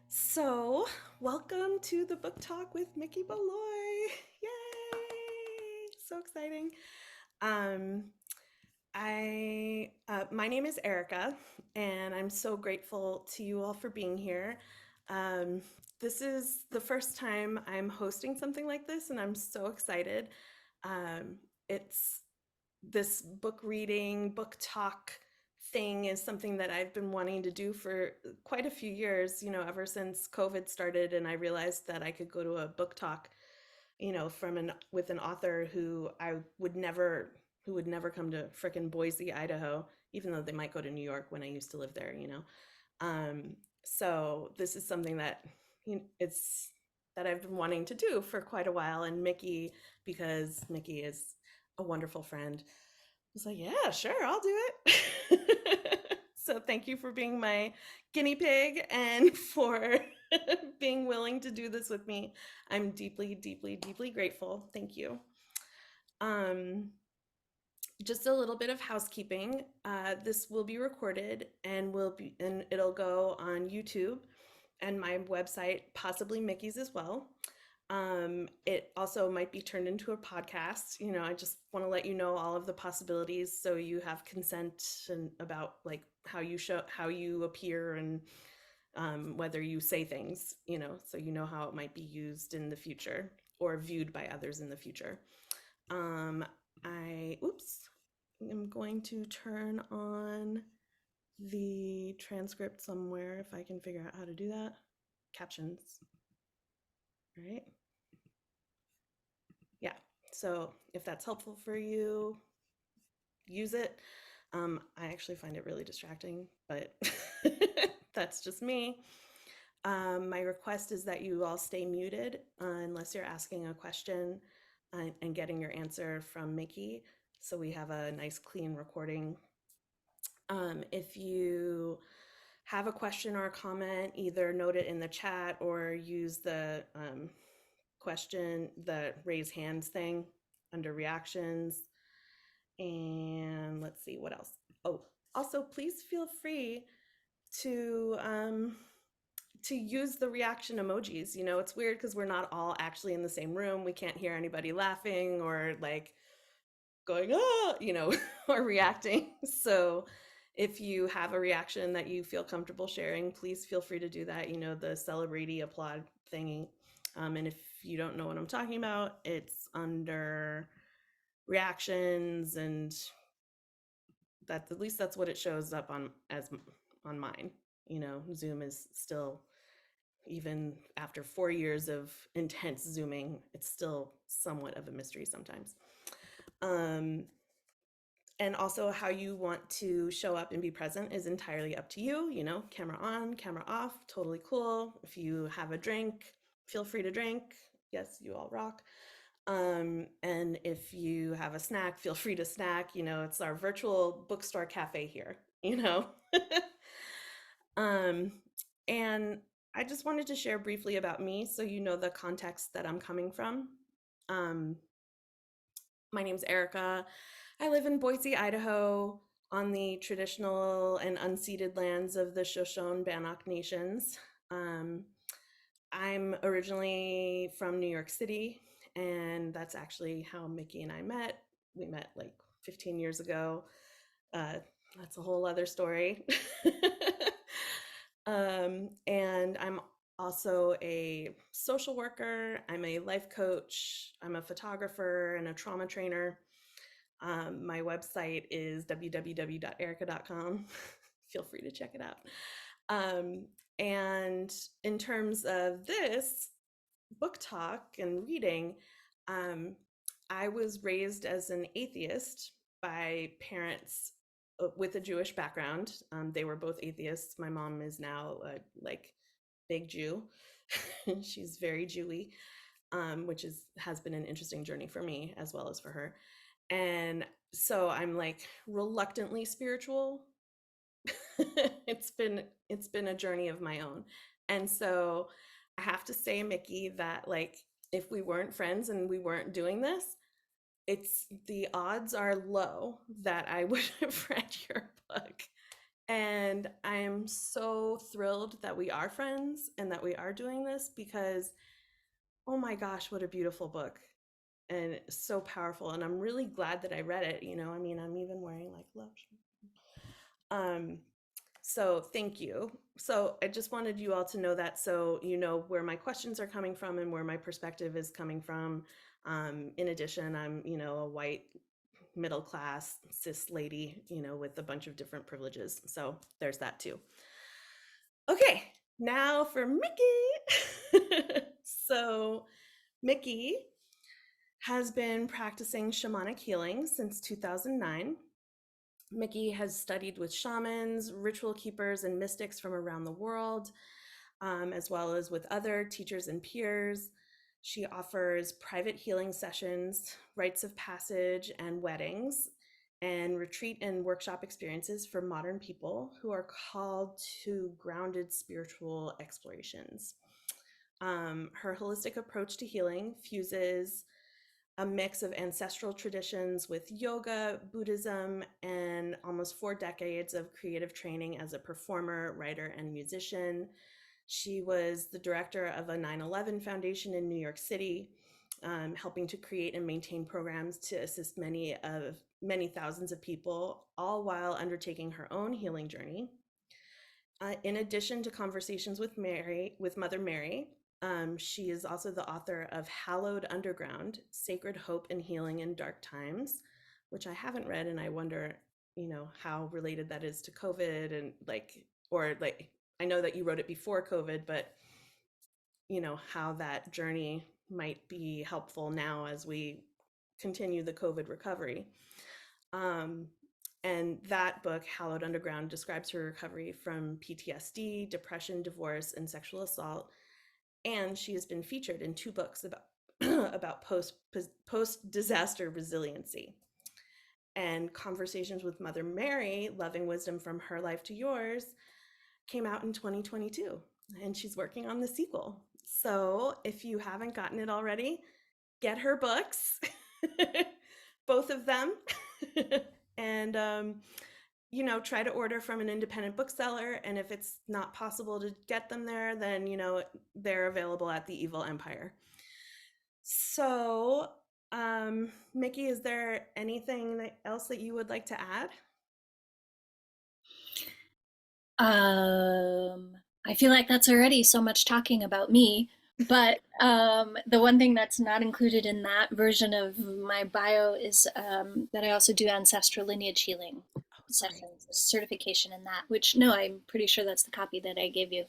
So, welcome to the book talk with Mikki Baloy. Yay! So exciting. Um, my name is Eryka, and I'm so grateful to you all for being here. Um, this is the first time I'm hosting something like this, and I'm so excited. It's this book reading, book talk thing is something that I've been wanting to do for quite a few years, ever since COVID started and I realized that I could go to a book talk, from an with an author who would never come to frickin' Boise, Idaho, even though they might go to New York when I used to live there. Um, so this is something that it's that I've been wanting to do for quite a while, and Mikki, because Mikki is a wonderful friend, was like, yeah, sure, I'll do it. So thank you for being my guinea pig and for being willing to do this with me. I'm deeply, deeply, deeply grateful. Thank you. Um, just a little bit of housekeeping. This will be recorded and it'll go on YouTube and my website, possibly Mikki's as well. It also might be turned into a podcast. I just want to let you know all of the possibilities so you have consent and about like how you appear and whether you say things, so you know how it might be used in the future or viewed by others in the future. Um, oops, I'm going to turn on the transcript somewhere if I can figure out how to do that. Captions, right? Yeah. So if that's helpful for you, use it. I actually find it really distracting, but that's just me. My request is that you all stay muted unless you're asking a question and getting your answer from Mikki. So we have a nice clean recording. If you have a question or a comment, either note it in the chat or use the the raise hands thing under reactions. And let's see what else. Oh, also, please feel free to use the reaction emojis. It's weird because we're not all actually in the same room. We can't hear anybody laughing or like going or reacting. So if you have a reaction that you feel comfortable sharing, please feel free to do that. The celebrity applaud thingy. And if you don't know what I'm talking about, it's under reactions, and that at least that's what it shows up on mine. Zoom is still, even after 4 years of intense zooming, it's still somewhat of a mystery sometimes. um, and also how you want to show up and be present is entirely up to you. Camera on, camera off, totally cool. If you have a drink, feel free to drink. Yes, you all rock. And if you have a snack, feel free to snack. It's our virtual bookstore cafe here. um, and I just wanted to share briefly about me so you know the context that I'm coming from. Um, my name's Eryka. I live in Boise, Idaho, on the traditional and unceded lands of the Shoshone-Bannock nations. Um, I'm originally from New York City, and that's actually how Mikki and I met. We met like 15 years ago. Uh, that's a whole other story. And I'm also a social worker. I'm a life coach. I'm a photographer and a trauma trainer. My website is www.eryka.com. Feel free to check it out. And in terms of this book talk and reading, um, I was raised as an atheist by parents with a Jewish background. They were both atheists. My mom is now like big Jew. She's very Jewy, which has been an interesting journey for me as well as for her. And so I'm like reluctantly spiritual. It's been a journey of my own. And so I have to say, Mikki, that like if we weren't friends and we weren't doing this, it's the odds are low that I would have read your book. And I'm I'm so thrilled that we are friends and that we are doing this because, oh my gosh, what a beautiful book. And it's so powerful. And I'm really glad that I read it. I mean, I'm even wearing like lotion. Um, so thank you. So I just wanted you all to know that so you know where my questions are coming from and where my perspective is coming from. In addition, I'm, a white middle class cis lady, with a bunch of different privileges. So there's that too. Okay, now for Mikki. So Mikki has been practicing shamanic healing since 2009. Mikki has studied with shamans, ritual keepers, and mystics from around the world, as well as with other teachers and peers. She offers private healing sessions, rites of passage, and weddings, and retreat and workshop experiences for modern people who are called to grounded spiritual explorations. Her holistic approach to healing fuses a mix of ancestral traditions with yoga, Buddhism, and almost 4 decades of creative training as a performer, writer, and musician. She was the director of a 9/11 Foundation in New York City, helping to create and maintain programs to assist many thousands of people, all while undertaking her own healing journey. In addition to conversations with Mother Mary, she is also the author of Hallowed Underground: Sacred Hope and Healing in Dark Times, which I haven't read, and I wonder, how related that is to COVID and or I know that you wrote it before COVID, but how that journey might be helpful now as we continue the COVID recovery. Um, and that book, Hallowed Underground, describes her recovery from PTSD, depression, divorce, and sexual assault. And she has been featured in 2 books about about post disaster resiliency. And Conversations with Mother Mary: Loving Wisdom from Her Life to Yours came out in 2022, and she's working on the sequel. So if you haven't gotten it already, get her books, both of them, and try to order from an independent bookseller. And if it's not possible to get them there, then they're available at the Evil Empire. So, Mikki, is there anything else that you would like to add? I feel like that's already so much talking about me, but the one thing that's not included in that version of my bio is that I also do ancestral lineage healing Oh, sorry. sessions, certification in that, which no, I'm pretty sure that's the copy that I gave you.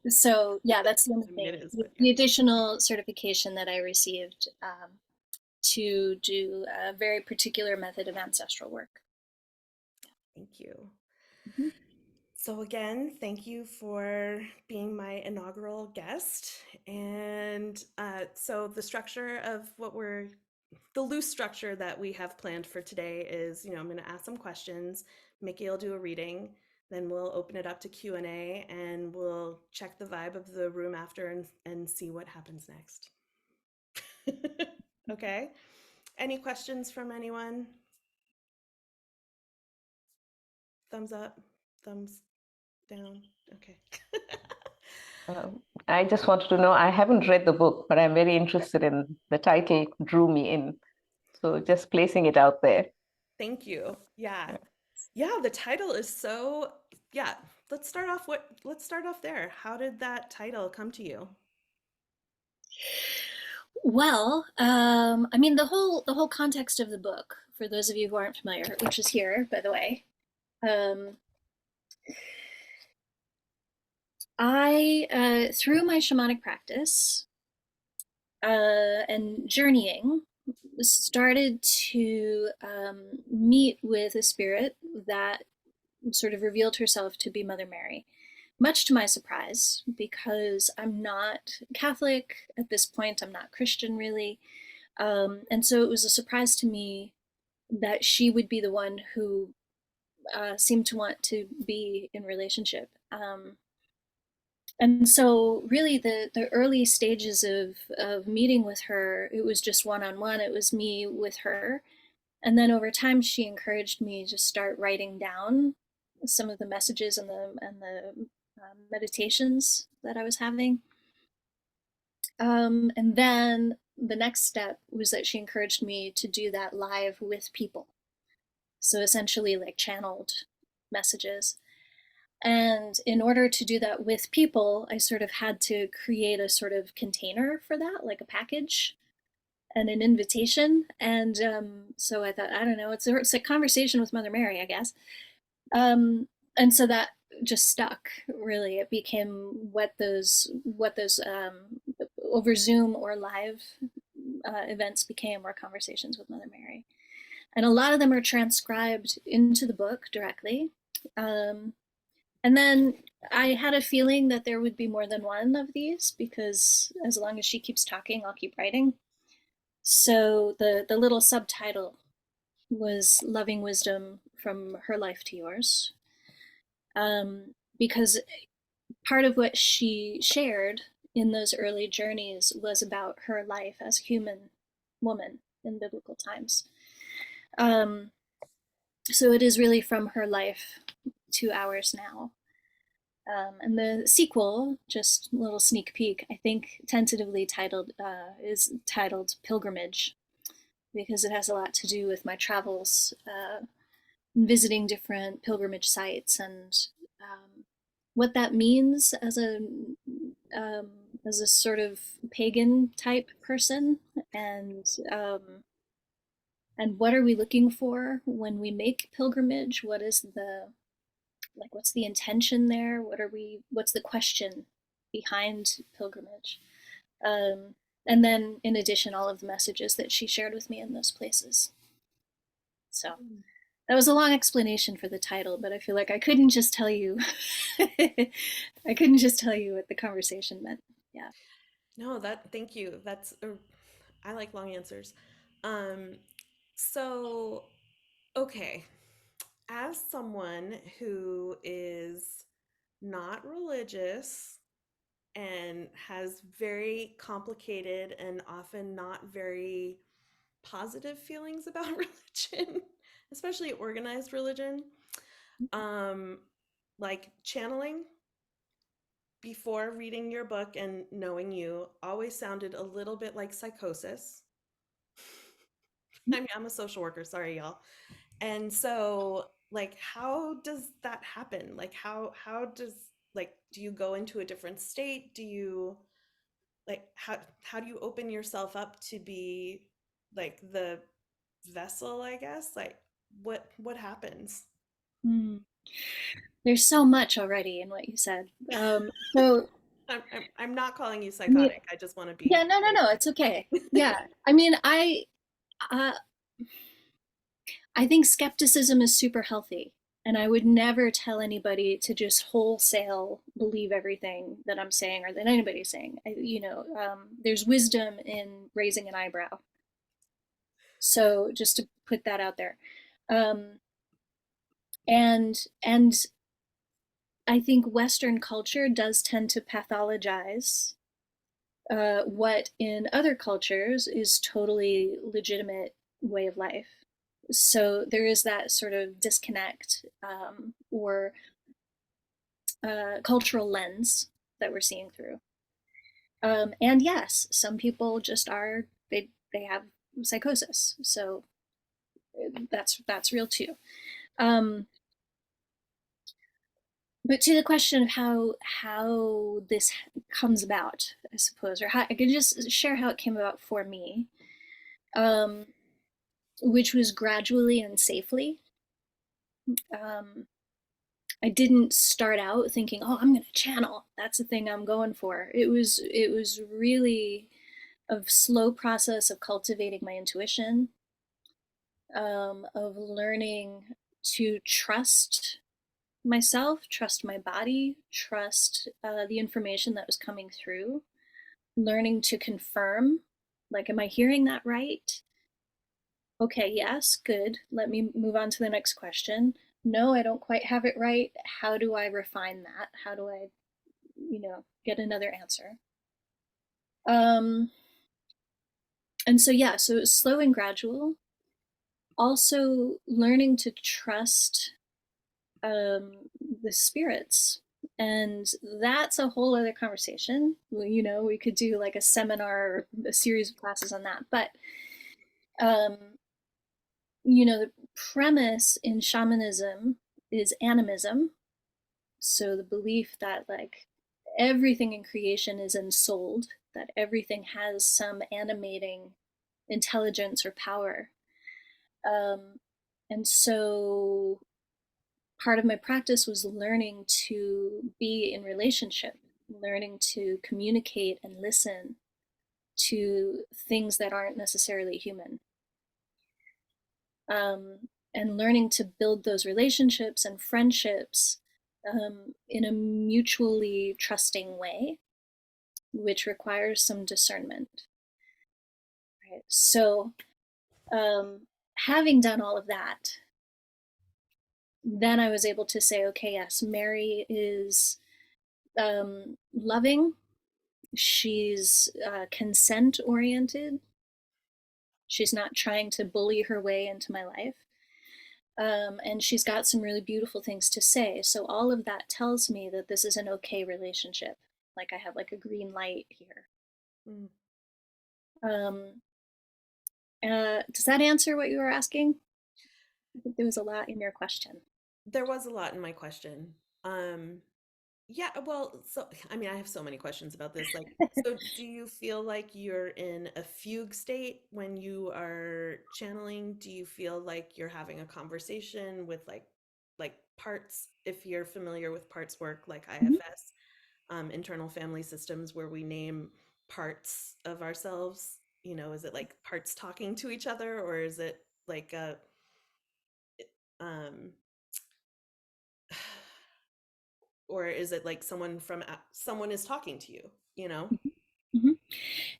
So yeah, that's the only I mean, it thing. is, but yeah. The additional certification that I received to do a very particular method of ancestral work. Thank you. Mhm. So, again, thank you for being my inaugural guest. And so, the loose structure that we have planned for today is, I'm going to ask some questions. Mikki will do a reading. Then we'll open it up to Q&A, and we'll check the vibe of the room after and see what happens next. Okay. Any questions from anyone? Thumbs up, thumbs down. Okay. I just wanted to know, I haven't read the book, but I'm very interested in the title drew me in. So just placing it out there. Thank you. Yeah. Yeah, the title is so, yeah, let's start off there. How did that title come to you? Well, I mean the whole context of the book, for those of you who aren't familiar, which is here, by the way. Um, I through my shamanic practice and journeying, started to meet with a spirit that sort of revealed herself to be Mother Mary. Much to my surprise, because I'm not Catholic at this point, I'm not Christian really. And so it was a surprise to me that she would be the one who seemed to want to be in relationship. And so, really, the early stages of meeting with her, it was just one on one. It was me with her. And then over time, she encouraged me to start writing down some of the messages and the meditations that I was having. And then the next step was that she encouraged me to do that live with people. So essentially, like channeled messages. And in order to do that with people, I sort of had to create a sort of container for that, like a package and an invitation. And so I thought, I don't know, it's a conversation with Mother Mary, I guess. And so that just stuck. Really, it became what those over Zoom or live events became were conversations with Mother Mary, and a lot of them are transcribed into the book directly. Um, and then I had a feeling that there would be more than one of these because as long as she keeps talking, I'll keep writing. So the little subtitle was "Loving Wisdom from Her Life to Yours," because part of what she shared in those early journeys was about her life as a human woman in biblical times. Um, so it is really from her life to ours now. And the sequel, just a little sneak peek, I think tentatively titled is titled Pilgrimage, because it has a lot to do with my travels, visiting different pilgrimage sites, and what that means um, as a sort of pagan type person, and what are we looking for when we make pilgrimage? What is the what's the intention there? What's the question behind pilgrimage? Um, and then in addition, all of the messages that she shared with me in those places. So that was a long explanation for the title, but I feel like I couldn't just tell you I couldn't just tell you what the conversation meant. Yeah. No, thank you. I like long answers. Um, so, okay, as someone who is not religious and has very complicated and often not very positive feelings about religion, especially organized religion, um, like channeling before reading your book and knowing you always sounded a little bit like psychosis. I mean, I'm a social worker, sorry, y'all. And so, like, how does that happen? Like, how does like do you go into a different state? Do you like how do you open yourself up to be like the vessel, I guess? Like, what happens? Mm. There's so much already in what you said. So, I'm not calling you I mean, psychotic. I just want to yeah, be no, no, very no, it's okay. Yeah, I mean, uh, I think skepticism is super healthy. And I would never tell anybody to just wholesale believe everything that I'm saying or that anybody's saying. There's wisdom in raising an eyebrow. So just to put that out there. Um, and I think Western culture does tend to pathologize what in other cultures is totally legitimate way of life. So there is that sort of disconnect, or cultural lens that we're seeing through. And yes, some people just they have psychosis, so that's real too. Um, but to the question of how this comes about, I suppose, or how I can just share how it came about for me, um, which was gradually and safely. Um, I didn't start out thinking, "Oh, I'm going to channel. That's the thing I'm going for." It was really a slow process of cultivating my intuition, of learning to trust myself, trust my body, trust the information that was coming through, learning to confirm, like, am I hearing that right? Okay, yes, good. Let me move on to the next question. No, I don't quite have it right. How do I refine that? How do I, get another answer? Um, and so, yeah, so it was slow and gradual. Also, learning to trust the spirits. And that's a whole other conversation. You know, we could do like a seminar or a series of classes on that. But, um, you know, the premise in shamanism is animism. So the belief that like everything in creation is ensouled, that everything has some animating intelligence or power. Um, and so part of my practice was learning to be in relationship, learning to communicate and listen to things that aren't necessarily human. And learning to build those relationships and friendships in a mutually trusting way, which requires some discernment. Right? So, having done all of that, then I was able to say, okay, yes, Mary is loving. She's consent oriented. She's not trying to bully her way into my life. And she's got some really beautiful things to say. So all of that tells me that this is an okay relationship. Like I have like a green light here. Mm. Um, does that answer what you were asking? I think there was a lot in your question. There was a lot in my question. Um, yeah, well, so I mean, I have so many questions about this. Like, so do you feel like you're in a fugue state when you are channeling? Do you feel like you're having a conversation with like parts, if you're familiar with parts work like Mhm. IFS, internal family systems where we name parts of ourselves? You know, is it like parts talking to each other, or is it like a um or is it like someone is talking to you, you know? Mhm.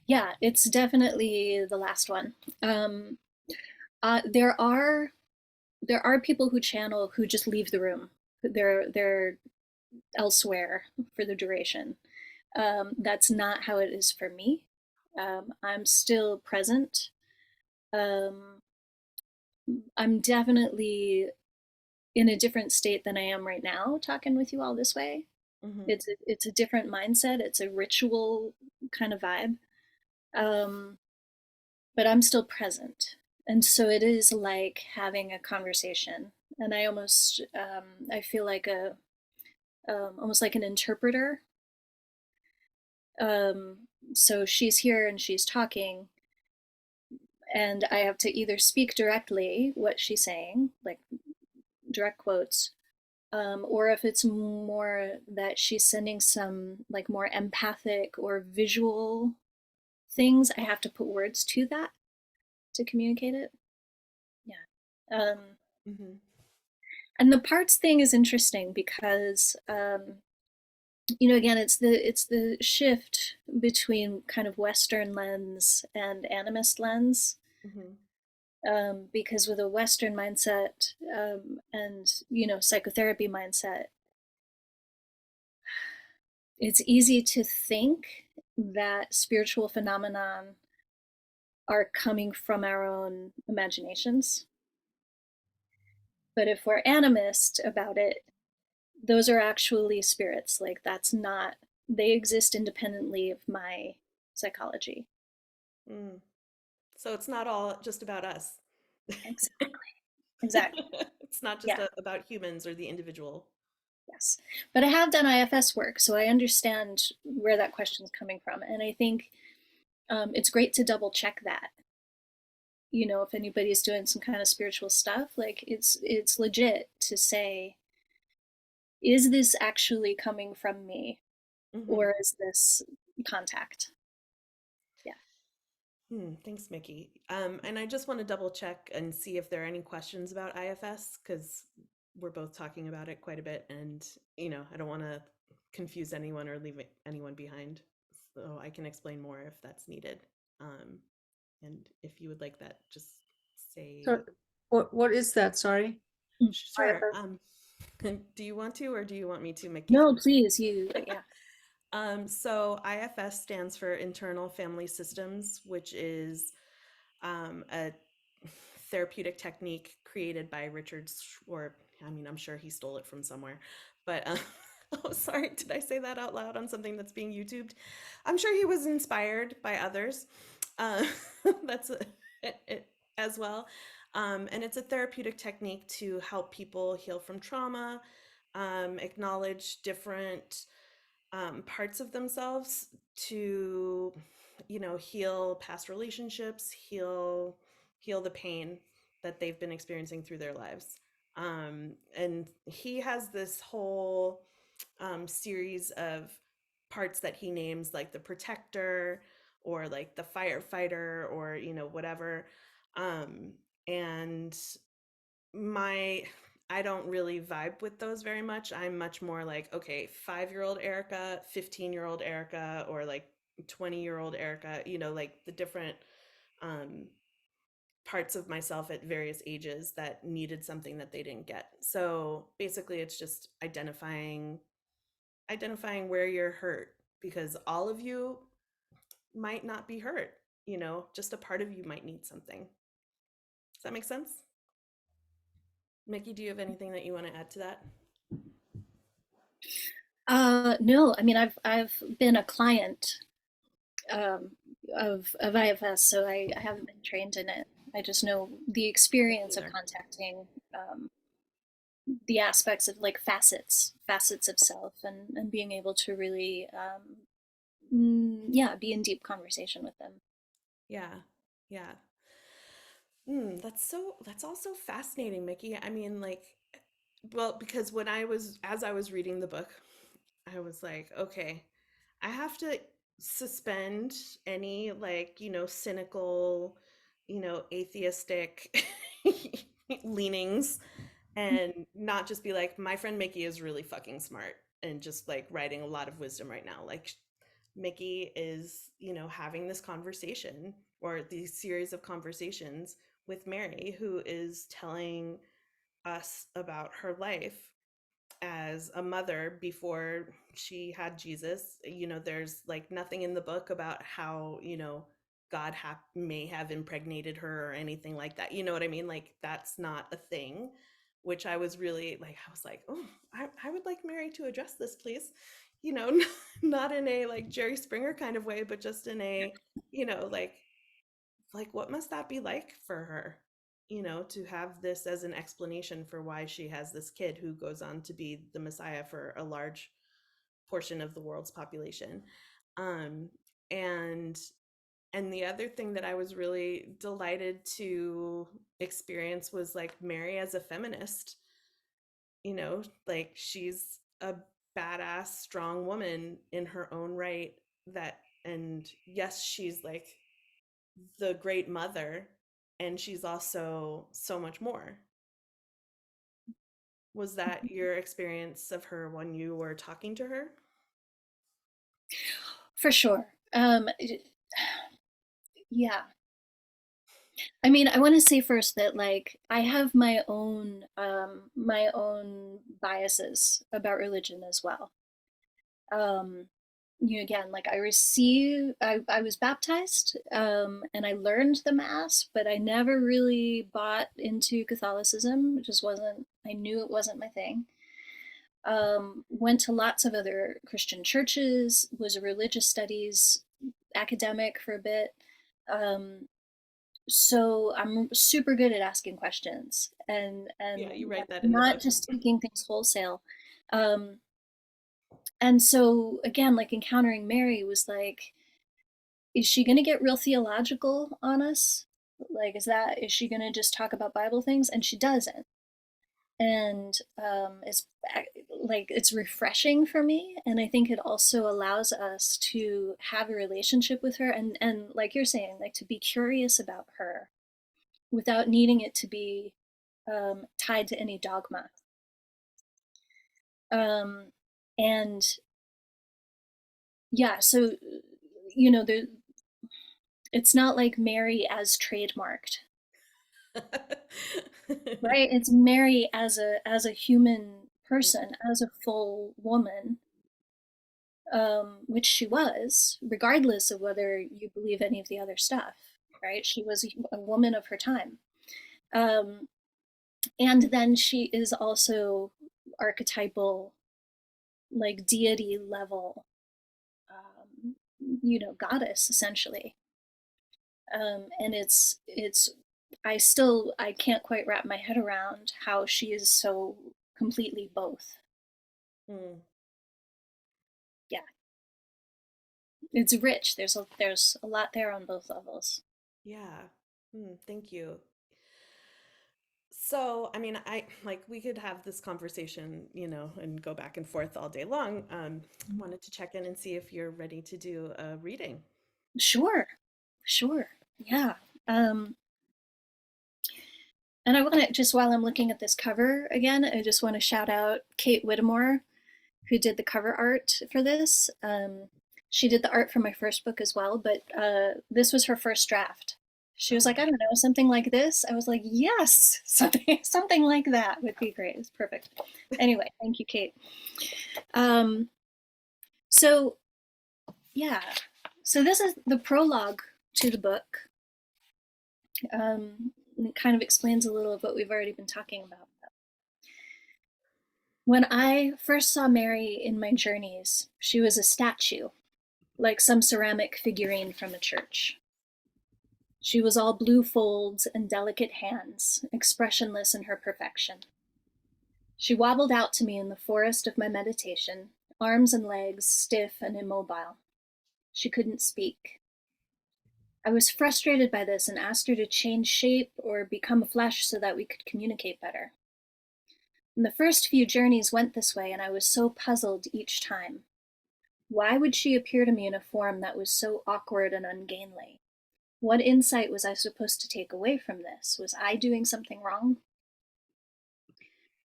Yeah, it's definitely the last one. Um, uh, there are there are people who channel who just leave the room. They're elsewhere for the duration. That's not how it is for me. I'm still present. Um, I'm definitely in a different state than I am right now, talking with you all this way. Hmm. It's a different mindset. It's a ritual kind of vibe. Um, but I'm still present, and so it is like having a conversation. And I almost I feel like a almost like an interpreter. So she's here and she's talking, and I have to either speak directly what she's saying, like direct quotes, or if it's more that she's sending some like more empathic or visual things, I have to put words to that to communicate it. Yeah. Hmm. And the parts thing is interesting because you know, again, it's the shift between kind of Western lens and animist lens. Hmm. Because with a Western mindset and you know psychotherapy mindset, it's easy to think that spiritual phenomenon are coming from our own imaginations. But if we're animist about it, those are actually spirits. Like that's not, they exist independently of my psychology. Mm. So it's not all just about us. Exactly. Exactly. It's not just Yeah. about humans or the individual. Yes. But I have done IFS work, so I understand where that question is coming from. And I think it's great to double check that. You know, if anybody's doing some kind of spiritual stuff, like it's legit to say, is this actually coming from me, Hmm. or is this contact? Yeah. Thanks, Mikki. And I just want to double check and see if there are any questions about IFS because we're both talking about it quite a bit, and I don't want to confuse anyone or leave anyone behind. So I can explain more if that's needed. Um, and if you would like that, just So say what is that? Sorry. Mm. sure. Do you want to, or do you want me to, Mikki? No, please, you, yeah. So IFS stands for Internal Family Systems, which is a therapeutic technique created by I mean, I'm sure he stole it from somewhere, but oh, sorry, did I say that out loud on something that's being YouTubed? I'm sure he was inspired by others. Uh, that's it as well. And it's a therapeutic technique to help people heal from trauma, acknowledge different parts of themselves to, heal past relationships, heal the pain that they've been experiencing through their lives. And he has this whole series of parts that he names, like the protector or like the firefighter or whatever. And my I don't really vibe with those very much. I'm much more like, okay, 5-year-old Eryka, 15-year-old Eryka, or like 20-year-old Eryka, like the different um parts of myself at various ages that needed something that they didn't get. So basically it's just identifying where you're hurt, because all of you might not be hurt, just a part of you might need something. Does that make sense? Mikki, do you have anything that you want to add to that? No, I mean, I've been a client um, of IFS, so I haven't been trained in it. I just know the experience of Either. contacting the aspects of like facets of self, and being able to really, yeah, be in deep conversation with them. Yeah. Yeah. That's also fascinating, Mikki. I mean, like, well, because as I was reading the book, I was like, okay, I have to suspend any, like, cynical, atheistic leanings, and not just be like, my friend Mikki is really fucking smart and just like writing a lot of wisdom right now. Like, Mikki is, having this conversation or these series of conversations with Mary, who is telling us about her life as a mother before she had Jesus. There's like nothing in the book about how, God may have impregnated her or anything like that. You know what I mean? Like, that's not a thing, which I was really like, I was like, oh, I would like Mary to address this, please. Not in a like Jerry Springer kind of way, but just in a, like what must that be like for her, to have this as an explanation for why she has this kid who goes on to be the Messiah for a large portion of the world's population. um and and the other thing that I was really delighted to experience was like Mary as a feminist. Like, she's a badass strong woman in her own right, that, and yes, she's like the great mother, and she's also so much more. Was that your experience of her when you were talking to her? For sure. Yeah. I mean, I want to say first that like I have my own biases about religion as well. Um, again, like I was baptized, and I learned the mass, but I never really bought into Catholicism. It just wasn't. I knew it wasn't my thing. Went to lots of other Christian churches. Was a religious studies academic for a bit. Um, so I'm super good at asking questions, Yeah, and you write that in the not book. just taking things wholesale. Um, and so again, like encountering Mary was like, is she going to get real theological on us? Like, is she going to just talk about Bible things? And she doesn't. And it's like it's refreshing for me, and I think it also allows us to have a relationship with her, and like you're saying, like to be curious about her without needing it to be tied to any dogma. Um, and yeah, so the it's not like Mary as trademarked, right? It's Mary as a human Yeah. person, as a full woman, which she was, regardless of whether you believe any of the other stuff, right? She was a woman of her time. Um, And then she is also archetypal, like deity level, goddess essentially. And I can't quite wrap my head around how she is so completely both. Mm, Yeah, it's rich. There's a lot there on both levels. yeah. Thank you. So, I mean, I like we could have this conversation, and go back and forth all day long. Wanted to check in and see if you're ready to do a reading. Sure, sure, yeah. Um, and I want to, just while I'm looking at this cover again, I just want to shout out Kate Whittemore, who did the cover art for this. She did the art for my first book as well, but this was her first draft. She was like, Oh, I don't know, something like this. I was like, yes, something like that would be great. It's perfect. Anyway, thank you, Kate. Um, so yeah, so this is the prologue to the book. And it kind of explains a little of what we've already been talking about. When I first saw Mary in my journeys, she was a statue, like some ceramic figurine from a church. She was all blue folds and delicate hands, expressionless in her perfection. She wobbled out to me in the forest of my meditation, arms and legs stiff and immobile. She couldn't speak. I was frustrated by this and asked her to change shape or become flesh so that we could communicate better. And the first few journeys went this way, and I was so puzzled each time. Why would she appear to me in a form that was so awkward and ungainly? What insight was I supposed to take away from this? Was I doing something wrong?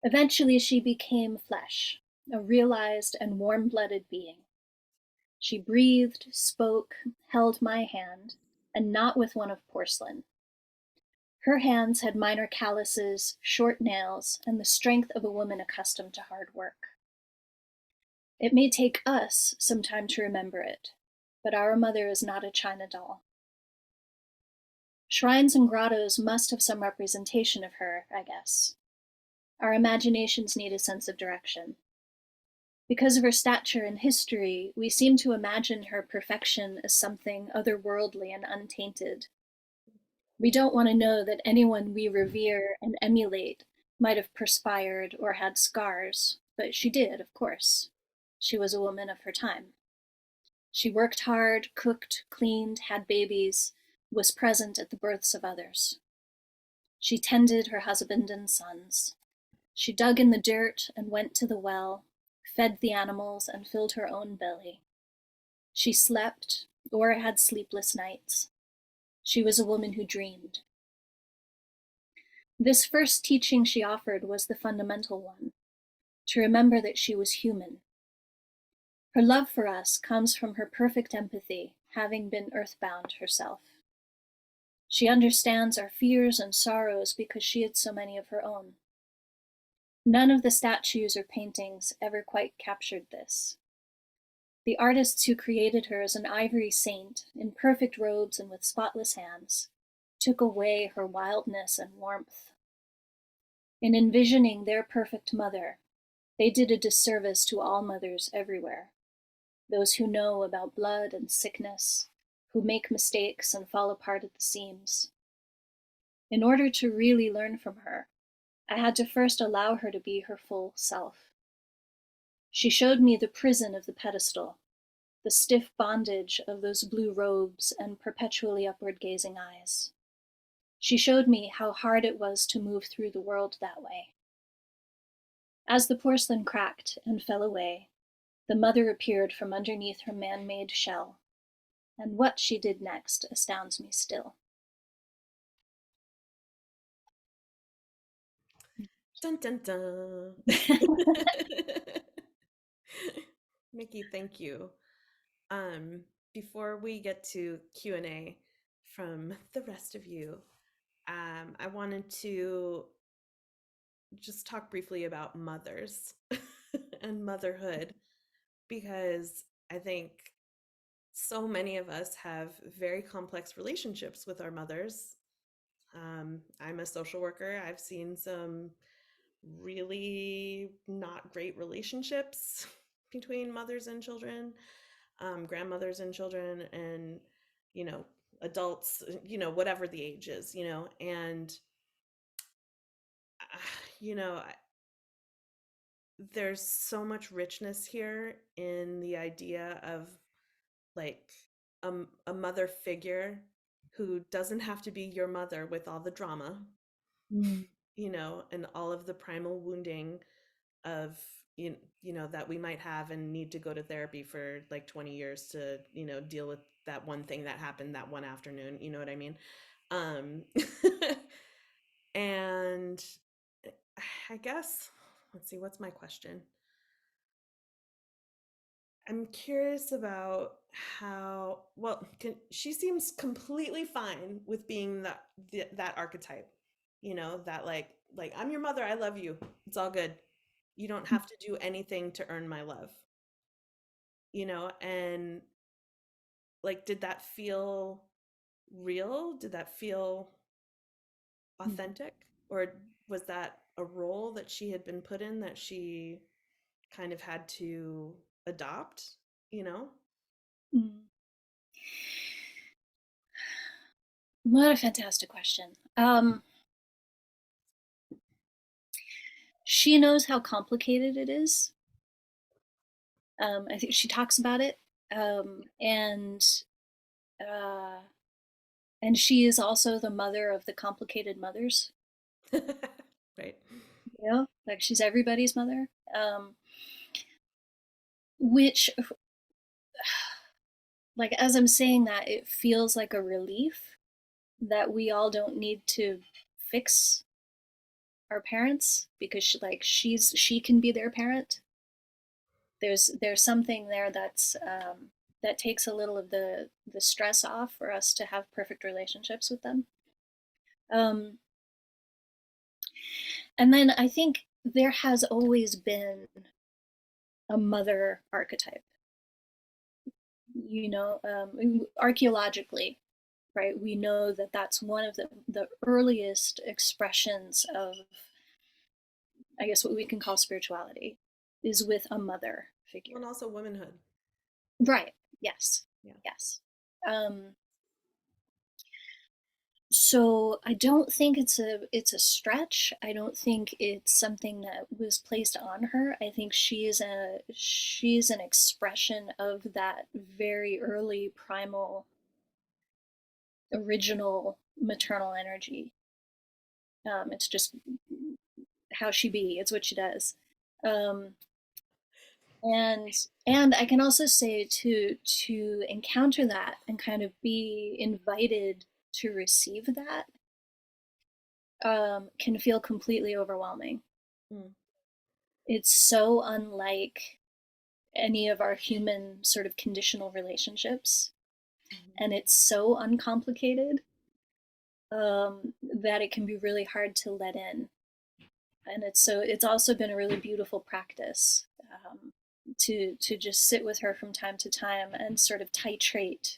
Eventually, she became flesh, a realized and warm blooded being. She breathed, spoke, held my hand, and not with one of porcelain. Her hands had minor calluses, short nails, and the strength of a woman accustomed to hard work. It may take us some time to remember it, but our mother is not a china doll. Shrines and grottos must have some representation of her, I guess. Our imaginations need a sense of direction. Because of her stature and history, we seem to imagine her perfection as something otherworldly and untainted. We don't want to know that anyone we revere and emulate might have perspired or had scars, but she did, of course. She was a woman of her time. She worked hard, cooked, cleaned, had babies, was present at the births of others. She tended her husband and sons. She dug in the dirt and went to the well, fed the animals and filled her own belly. She slept or had sleepless nights. She was a woman who dreamed. This first teaching she offered was the fundamental one, to remember that she was human. Her love for us comes from her perfect empathy, having been earthbound herself. She understands our fears and sorrows because she had so many of her own. None of the statues or paintings ever quite captured this. The artists who created her as an ivory saint, in perfect robes and with spotless hands, took away her wildness and warmth. In envisioning their perfect mother, they did a disservice to all mothers everywhere, those who know about blood and sickness, who make mistakes and fall apart at the seams. In order to really learn from her, I had to first allow her to be her full self. She showed me the prison of the pedestal, the stiff bondage of those blue robes and perpetually upward gazing eyes. She showed me how hard it was to move through the world that way. As the porcelain cracked and fell away, the mother appeared from underneath her man-made shell, and what she did next astounds me still. dun dun dun. Mikki, thank you. Um, Before we get to Q&A from the rest of you, I wanted to just talk briefly about mothers and motherhood, because I think so many of us have very complex relationships with our mothers. I'm a social worker. I've seen some really not great relationships between mothers and children, grandmothers and children, and, you know, adults, whatever the age is, and, uh, you know, there's so much richness here in the idea of like a mother figure who doesn't have to be your mother with all the drama, Mm. and all of the primal wounding of that we might have and need to go to therapy for like 20 years to deal with that one thing that happened that one afternoon, you know what I mean? um and I guess, let's see, what's my question? I'm curious about how well she seems completely fine with being that archetype, that like I'm your mother, I love you, it's all good, you don't have to do anything to earn my love, and like, did that feel real? Did that feel authentic? Or was that a role that she had been put in that she kind of had to adopt, you know? Mm. What a fantastic question. She knows how complicated it is. I think she talks about it, and uh, she is also the mother of the complicated mothers. Right. You know, like she's everybody's mother. Which, like, as I'm saying that, it feels like a relief that we all don't need to fix our parents because she can be their parent. There's something there that takes a little of the stress off for us to have perfect relationships with them. Um, and then I think there has always been a mother archetype. Archaeologically, right? We know that that's one of the earliest expressions of, I guess, what we can call spirituality, is with a mother And figure. also womanhood. Right. Yes. Yeah. Yes. Um, so I don't think it's a stretch. I don't think it's something that was placed on her. I think she's an expression of that very early primal original maternal energy. It's just how she be. It's what she does. Um, and I can also say to encounter that and kind of be invited to receive that can feel completely overwhelming. Mm. It's so unlike any of our human sort of conditional relationships, Mhm. and it's so uncomplicated that it can be really hard to let in. And it's also been a really beautiful practice to just sit with her from time to time and sort of titrate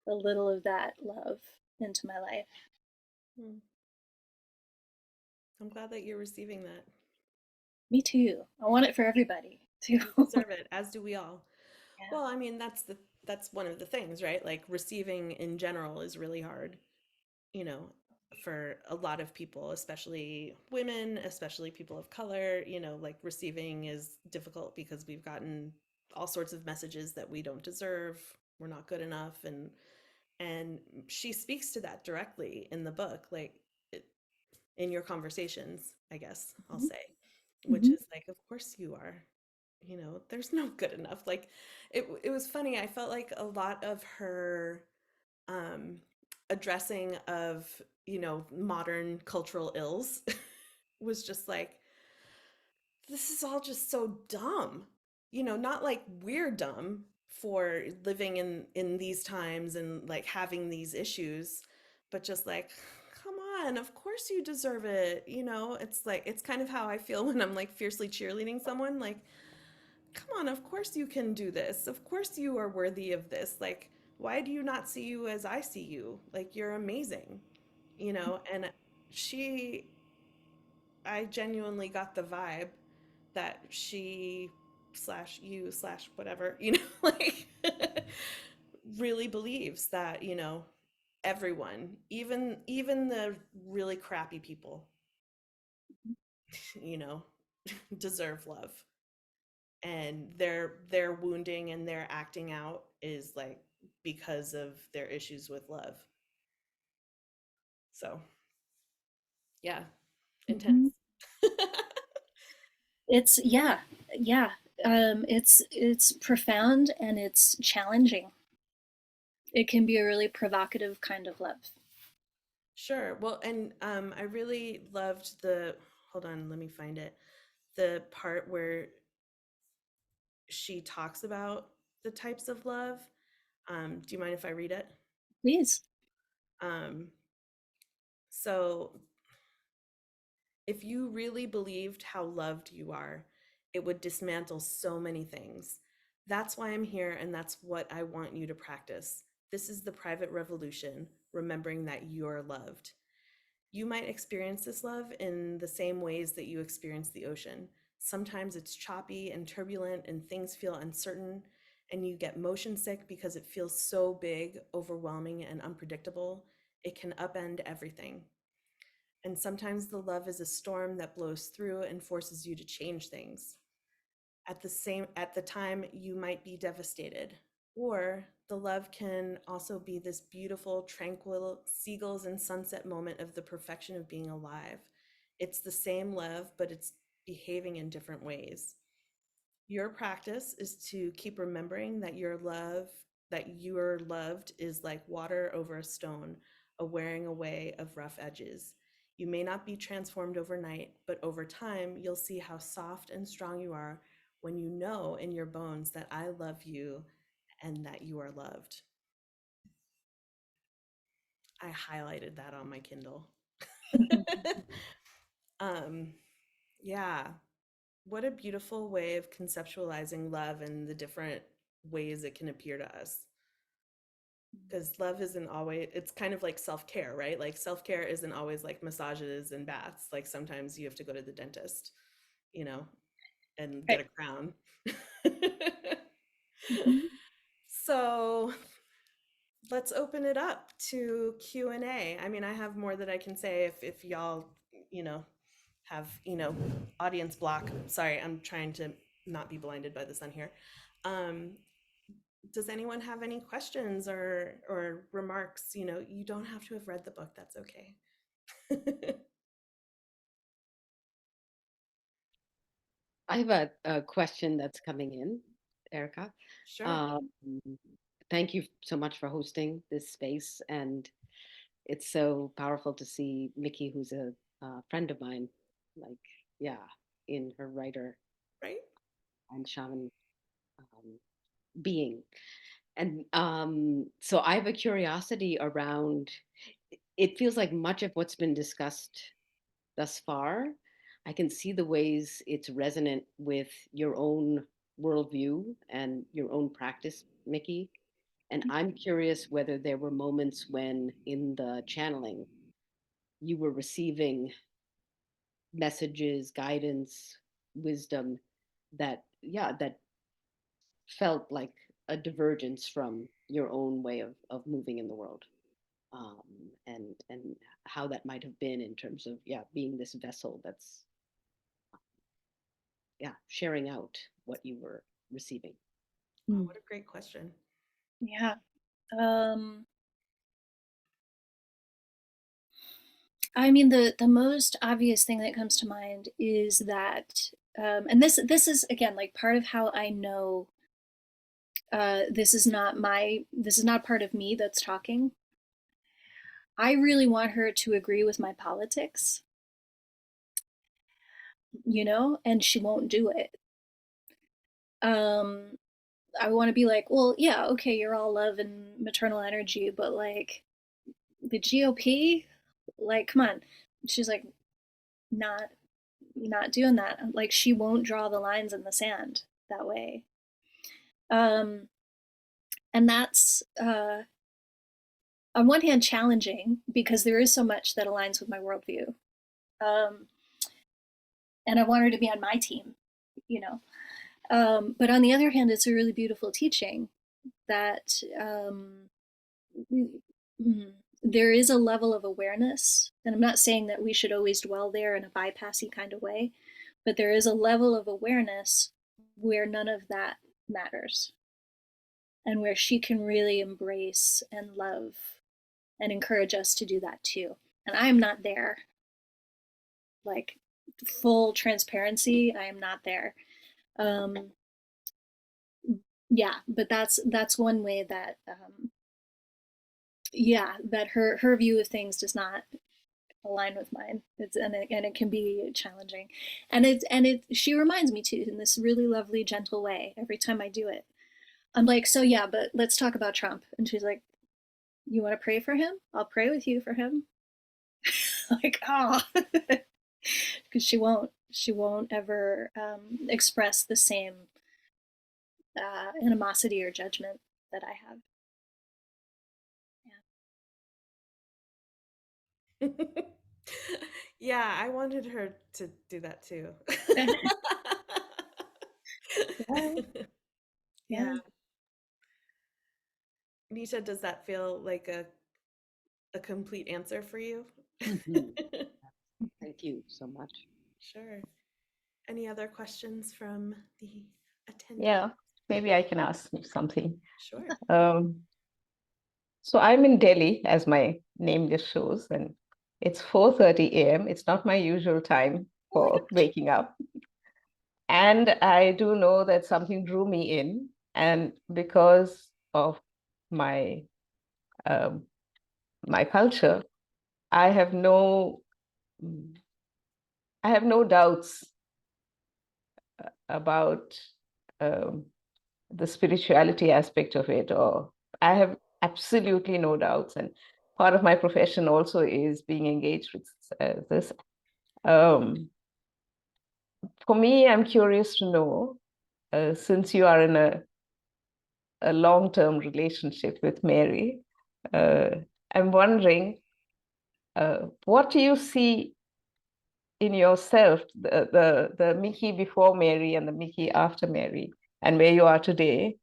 a little of that love into my life. Mm. I'm glad that you're receiving that. Me too. I want it for everybody too. You deserve it, as do we all. Yeah. Well, I mean, that's one of the things, right? Like, receiving in general is really hard, you know, for a lot of people, especially women, especially people of color, like, receiving is difficult because we've gotten all sorts of messages that we don't deserve, we're not good enough, and she speaks to that directly in the book, like, in your conversations, I guess I'll Mhm. say, which Mhm. is like, of course you are. There's no good enough. Like, it was funny. I felt like a lot of her um addressing of, modern cultural ills was just like, this is all just so dumb. Not like we're dumb for living in these times and like having these issues, but just like, come on, of course you deserve it. It's like, it's kind of how I feel when I'm like fiercely cheerleading someone, like, come on, of course you can do this. Of course you are worthy of this. Like, why do you not see you as I see you? Like, you're amazing. and she, I genuinely got the vibe that she slash you slash whatever, like really believes that, everyone, even the really crappy people, you know, deserve love. And their wounding and their acting out is like because of their issues with love. So, yeah, intense. Mhm. It's yeah, yeah. It's profound and it's challenging. It can be a really provocative kind of love. Sure. Well, and I really loved hold on, let me find it. The part where she talks about the types of love. Do you mind if I read it? Please. Um, so, if you really believed how loved you are, it would dismantle so many things. That's why I'm here, and that's what I want you to practice. This is the private revolution, remembering that you're loved. You might experience this love in the same ways that you experience the ocean. Sometimes it's choppy and turbulent, and things feel uncertain, and you get motion sick because it feels so big, overwhelming, and unpredictable. It can upend everything. And sometimes the love is a storm that blows through and forces you to change things. At the time you might be devastated. Or the love can also be this beautiful, tranquil seagulls and sunset moment of the perfection of being alive. It's the same love, but it's behaving in different ways. Your practice is to keep remembering that you are loved is like water over a stone, a wearing away of rough edges. You may not be transformed overnight, but over time, you'll see how soft and strong you are when you know in your bones that I love you and that you are loved. I highlighted that on my Kindle. um, yeah, what a beautiful way of conceptualizing love and the different ways it can appear to us. Because love isn't always, it's kind of like self-care, right? Like self-care isn't always like massages and baths. Like sometimes you have to go to the dentist, you know, and get Right. a crown. Mhm. So let's open it up to Q&A. I mean, I have more that I can say if y'all, you know, have, audience block. Sorry, I'm trying to not be blinded by the sun here. Um, does anyone have any questions or remarks? You don't have to have read the book. That's okay. I have a question that's coming in, Eryka. Sure. Um, Thank you so much for hosting this space, and it's so powerful to see Mikki, who's a friend of mine, like yeah, in her writer Right. and shaman um, being. And so I have a curiosity around. It feels like much of what's been discussed thus far, I can see the ways it's resonant with your own worldview and your own practice, Mikki. And I'm curious whether there were moments when, in the channeling, you were receiving messages, guidance, wisdom that felt like a divergence from your own way of moving in the world. Um, and how that might have been in terms of being this vessel that's sharing out what you were receiving. Wow, Mm. what a great question. Yeah. Um, I mean, the most obvious thing that comes to mind is that, and this is again like part of how I know this is not part of me that's talking. I really want her to agree with my politics, and she won't do it. Um, I want to be like, well, yeah, okay, you're all love and maternal energy, but like the GOP, like, come on. She's like, not not doing that. Like she won't draw the lines in the sand that way. Um, and that's on one hand challenging because there is so much that aligns with my worldview. And I want her to be on my team, you know. But on the other hand, it's a really beautiful teaching that there is a level of awareness, and I'm not saying that we should always dwell there in a bypassy kind of way, but there is a level of awareness where none of that matters, and where she can really embrace and love and encourage us to do that too. And I am not there. Like, full transparency, I am not there. Yeah, but that's one way that yeah, that her view of things does not align with mine. And it can be challenging, and it she reminds me too in this really lovely gentle way every time I do it. I'm like, so yeah, but let's talk about Trump. And she's like, you want to pray for him? I'll pray with you for him. Like, oh, because she won't ever express the same animosity or judgment that I have. Yeah, I wanted her to do that too. Yeah. Yeah. Yeah. Yeah. Nisha, does that feel like a complete answer for you? Mhm. Thank you so much. Sure. Any other questions from the attendees? Yeah, maybe I can ask you something. Sure. So I'm in Delhi, as my name just shows, and it's 4:30 a.m. It's not my usual time Oh my for waking up. And I do know that something drew me in, and because of my um, my culture, I have no I have no doubts about um, the spirituality aspect of it, or I have absolutely no doubts. And part of my profession also is being engaged with this. Um, for me, I'm curious to know, since you are in a long-term relationship with Mary, I'm wondering, what do you see in yourself, the Mikki before Mary and the Mikki after Mary, and where you are today?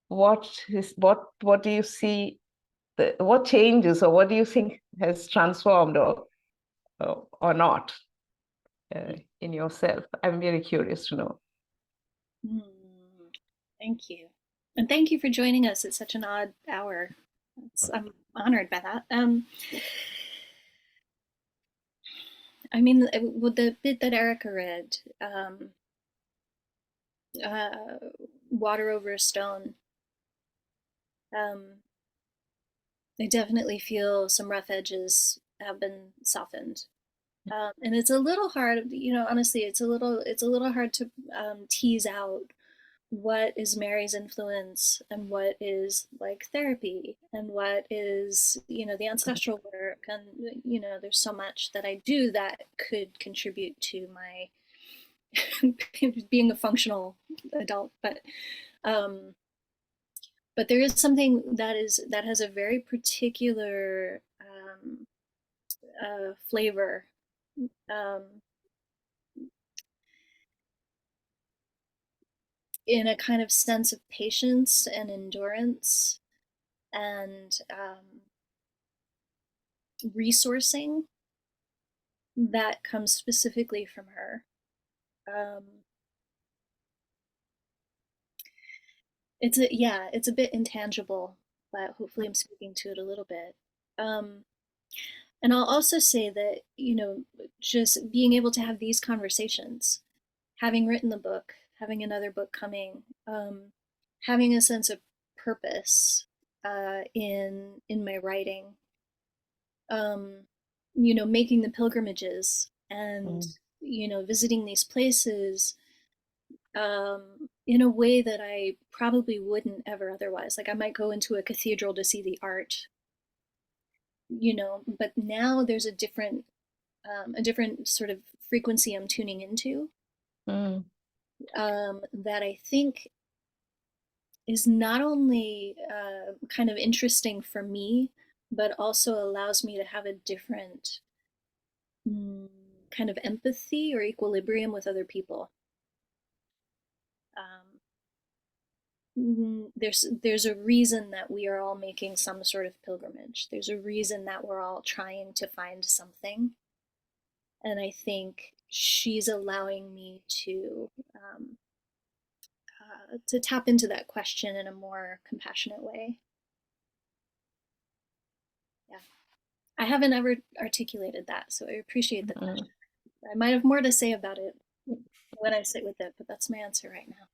What do you see? What changes, or what do you think has transformed, or not, in yourself? I'm very curious to know. Mm, thank you. And thank you for joining us at such an odd hour. I'm honored by that. I mean, with the bit that Eryka read, uh, water over a stone, I definitely feel some rough edges have been softened. And it's a little hard, honestly, it's a little hard to tease out what is Mary's influence and what is like therapy and what is, the ancestral work. And, there's so much that I do that could contribute to my being a functional adult. But there is something that has a very particular flavor, um, in a kind of sense of patience and endurance and resourcing that comes specifically from her. Um, it's a bit intangible, but hopefully I'm speaking to it a little bit. Um, and I'll also say that, just being able to have these conversations, having written the book, having another book coming, having a sense of purpose in my writing, making the pilgrimages and visiting these places in a way that I probably wouldn't ever otherwise. Like I might go into a cathedral to see the art, but now there's a different sort of frequency I'm tuning into, Mm. that I think is not only kind of interesting for me, but also allows me to have a different kind of empathy or equilibrium with other people. There's a reason that we are all making some sort of pilgrimage. There's a reason that we're all trying to find something, and I think she's allowing me to tap into that question in a more compassionate way. Yeah, I haven't ever articulated that, so I appreciate the question. I might have more to say about it when I sit with it, but that's my answer right now.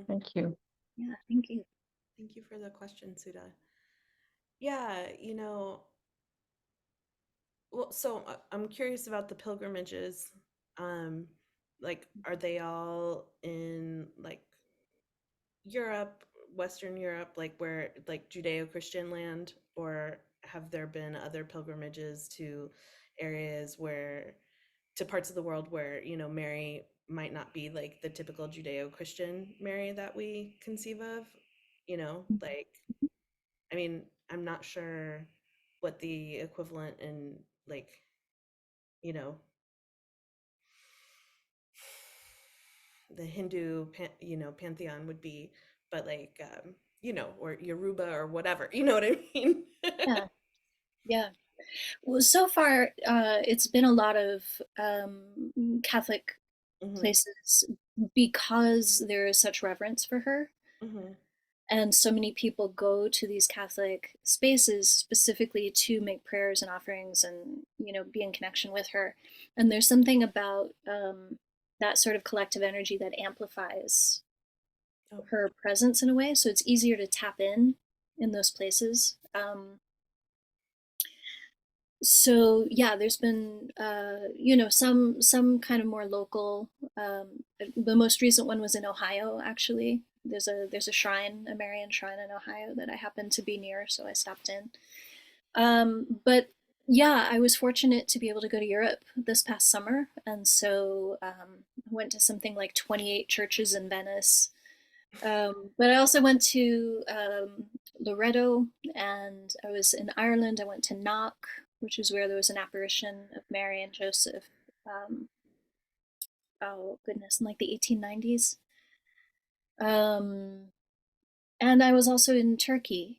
Thank you. Yeah, thank you. Thank you for the question, Sudha. Yeah, well, so I'm curious about the pilgrimages. Like, are they all in like Europe, Western Europe, like where like Judeo-Christian land, or have there been other pilgrimages to areas where to parts of the world where, Mary might not be like the typical Judeo-Christian Mary that we conceive of, like I mean, I'm not sure what the equivalent in like, you know, the Hindu pantheon would be, but like or Yoruba or whatever, you know what I mean? Yeah, yeah. Well, so far, it's been a lot of Catholic Hmm. places because there is such reverence for her. Hmm. And so many people go to these Catholic spaces specifically to make prayers and offerings and, be in connection with her. And there's something about that sort of collective energy that amplifies Oh. her presence in a way. So it's easier to tap in those places. So yeah, there's been some kind of more local. The most recent one was in Ohio. Actually, there's a shrine, a Marian shrine in Ohio that I happened to be near, so I stopped in. But yeah, I was fortunate to be able to go to Europe this past summer, and so I went to something like 28 churches in Venice. But I also went to Loretto, and I was in Ireland. I went to Knock, which is where there was an apparition of Mary and Joseph. Um, oh goodness, in like the 1890s. Um, and I was also in Turkey,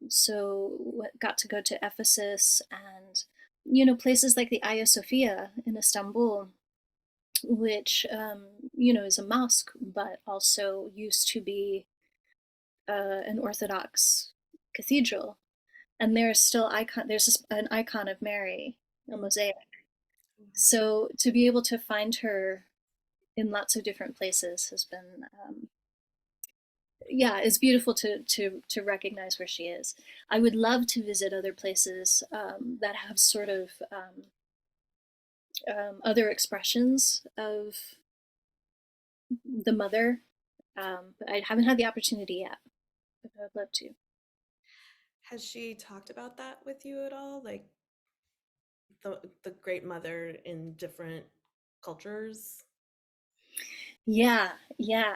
so got to go to Ephesus and places like the Hagia Sophia in Istanbul, which is a mosque, but also used to be an Orthodox cathedral, and there's still an icon of Mary, a mosaic. So to be able to find her in lots of different places has been, yeah, it's beautiful to recognize where she is. I would love to visit other places that have sort of other expressions of the mother, but I haven't had the opportunity yet. But I'd love to. Has she talked about that with you at all? Like the great mother in different cultures? Yeah, yeah.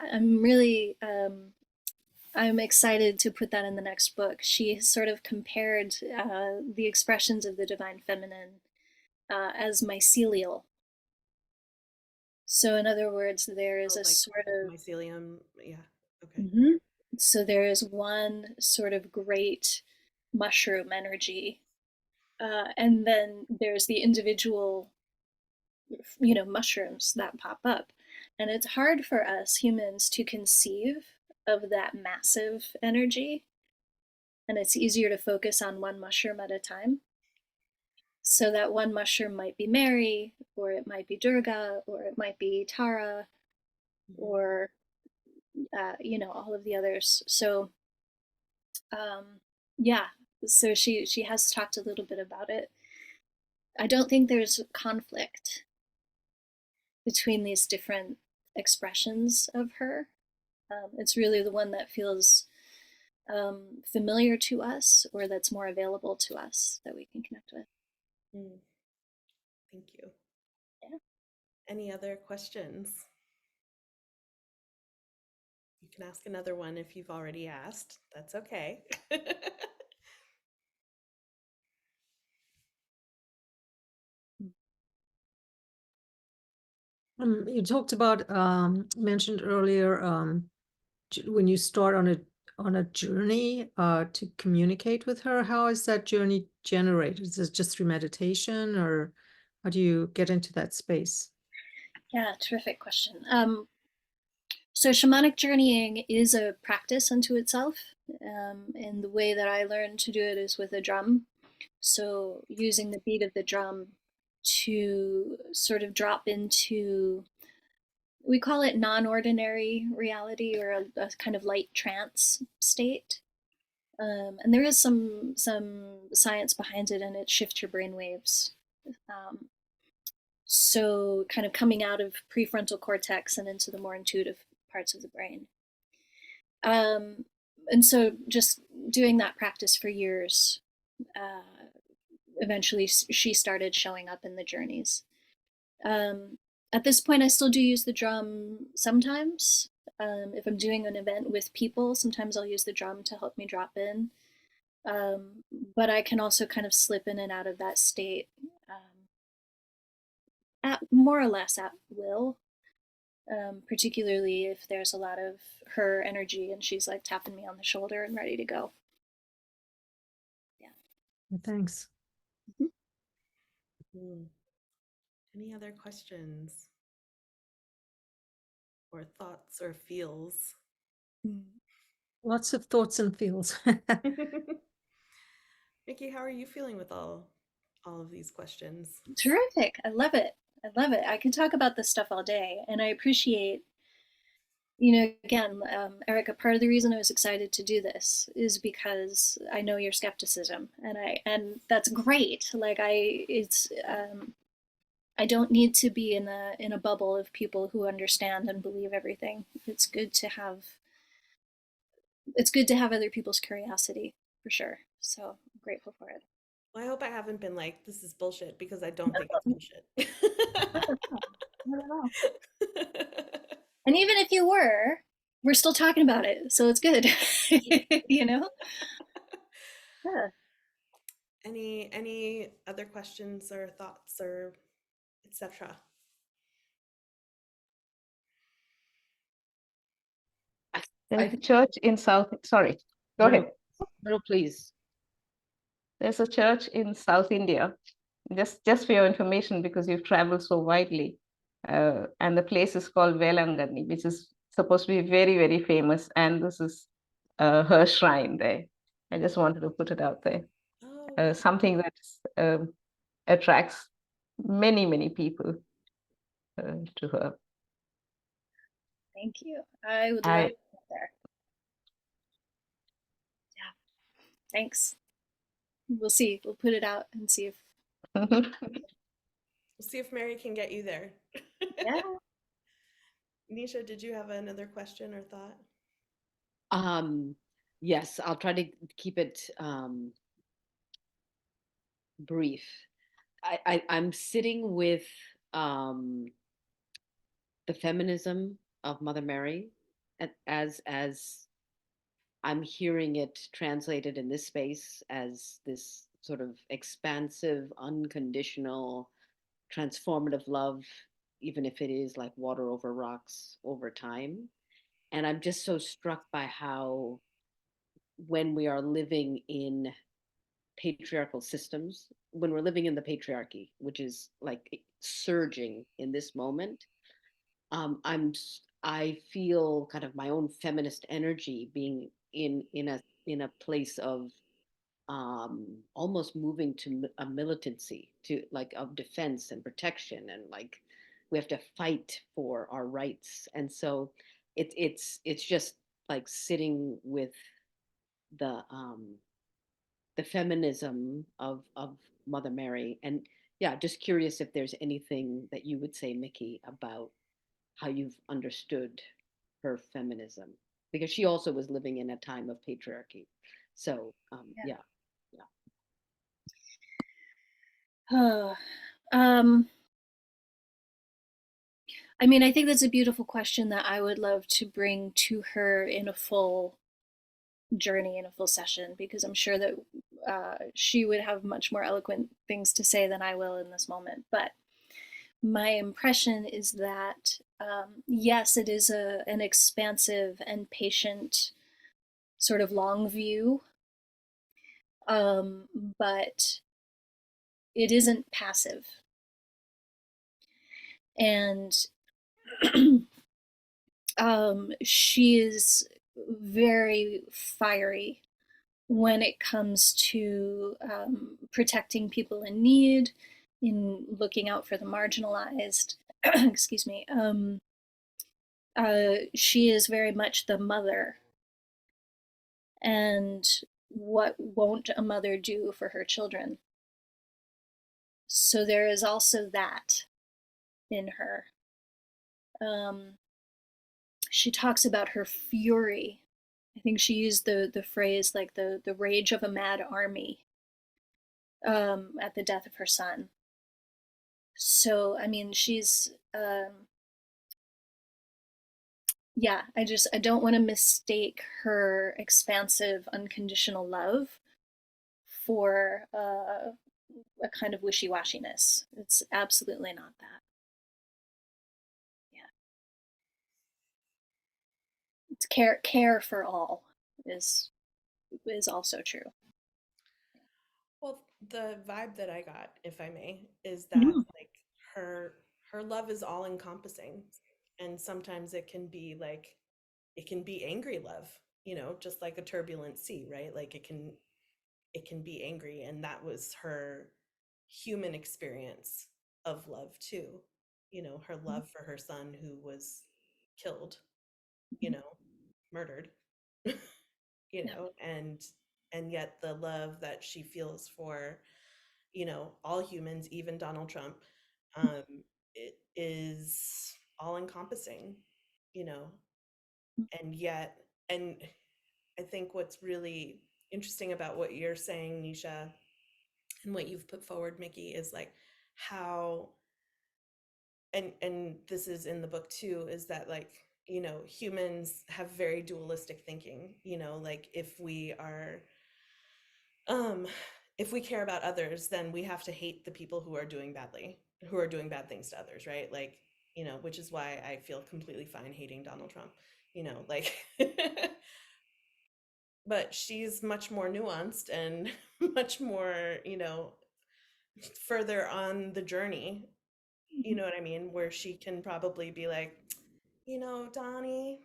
I'm excited to put that in the next book. She sort of compared the expressions of the divine feminine as mycelial. So, in other words, there is Oh, a like sort of mycelium. Yeah. Okay. Mhm. So there is one sort of great mushroom energy, and then there's the individual, mushrooms that pop up, and it's hard for us humans to conceive of that massive energy, and it's easier to focus on one mushroom at a time. So that one mushroom might be Mary, or it might be Durga, or it might be Tara, Hmm. or all of the others. So yeah, so she has talked a little bit about it. I don't think there's conflict between these different expressions of her. It's really the one that feels familiar to us or that's more available to us that we can connect with. Mm, thank you. Yeah. Any other questions? can ask another one if you've already asked. That's okay. You talked about mentioned earlier when you start on a journey to communicate with her. How is that journey generated? Is it just through meditation, or how do you get into that space? Yeah, terrific question. So shamanic journeying is a practice unto itself, and the way that I learned to do it is with a drum. So using the beat of the drum to sort of drop into, we call it non-ordinary reality, or a kind of light trance state. And there is some science behind it, and it shifts your brain waves. So kind of coming out of prefrontal cortex and into the more intuitive parts of the brain. And so just doing that practice for years, eventually she started showing up in the journeys. At this point, I still do use the drum sometimes. If I'm doing an event with people, sometimes I'll use the drum to help me drop in. But I can also kind of slip in and out of that state at more or less at will. Particularly if there's a lot of her energy and she's like tapping me on the shoulder and ready to go. Yeah. Thanks. Any other questions or thoughts or feels? Lots of thoughts and feels. Mikki, how are you feeling with all of these questions? Terrific. I love it. I love it. I can talk about this stuff all day, and I appreciate, again, Eryka, part of the reason I was excited to do this is because I know your skepticism, and that's great. Like I don't need to be in a bubble of people who understand and believe everything. It's good to have other people's curiosity, for sure. So I'm grateful for it. Well, I hope I haven't been like, this is bullshit, because I don't think it's bullshit. Not at all. And even if you were, we're still talking about it, so it's good. Yeah. Any other questions or thoughts or etc.? There's a church in sorry, go ahead. No, please. There's a church in South India, just for your information, because you've traveled so widely. And the place is called Velangani, which is supposed to be very, very famous. And this is her shrine there. I just wanted to put it out there. Oh, Something that attracts many, many people to her. Thank you. I would love to go there. Yeah. Thanks. We'll see. We'll put it out and see if we'll see if Mary can get you there. yeah. Nisha, did you have another question or thought? Yes, I'll try to keep it brief. I'm sitting with the feminism of Mother Mary, as I'm hearing it translated in this space as this sort of expansive, unconditional, transformative love, even if it is like water over rocks over time. And I'm just so struck by how, when we are living in patriarchal systems, when we're living in the patriarchy, which is like surging in this moment, I feel kind of my own feminist energy being in a place of almost moving to a militancy, to like of defense and protection, and like we have to fight for our rights. And so it's just like sitting with the feminism of Mother Mary. And yeah, just curious if there's anything that you would say, Mikki, about how you've understood her feminism, because she also was living in a time of patriarchy. So yeah. Oh, um, I mean, I think that's a beautiful question that I would love to bring to her in a full journey, in a full session, because I'm sure that she would have much more eloquent things to say than I will in this moment. But my impression is that yes, it is an expansive and patient sort of long view, um, but it isn't passive. And she is very fiery when it comes to protecting people in need, in looking out for the marginalized. Excuse me. She is very much the mother. And what won't a mother do for her children? So there is also that in her. She talks about her fury. I think she used the phrase like the rage of a mad army at the death of her son. So I mean, she's yeah. I don't want to mistake her expansive, unconditional love for a kind of wishy-washiness. It's absolutely not that. Yeah, it's care for all is also true. Well, the vibe that I got, if I may, is that Mm-hmm. like her her love is all encompassing, and sometimes it can be angry love, just like a turbulent sea, right? Like it can be angry, and that was her human experience of love too. Her love for her son who was killed, you know, murdered, Yeah. and yet the love that she feels for all humans, even Donald Trump, um, it is all encompassing, you know, and yet, and I think what's really interesting about what you're saying, Nisha, and what you've put forward, Mikki, is like how, and this is in the book too, is that like, humans have very dualistic thinking, like um if we care about others, then we have to hate the people who are doing bad things to others, right? Like, which is why I feel completely fine hating Donald Trump, like but she's much more nuanced and much more, further on the journey, you know what I mean? Where she can probably be like, Donnie,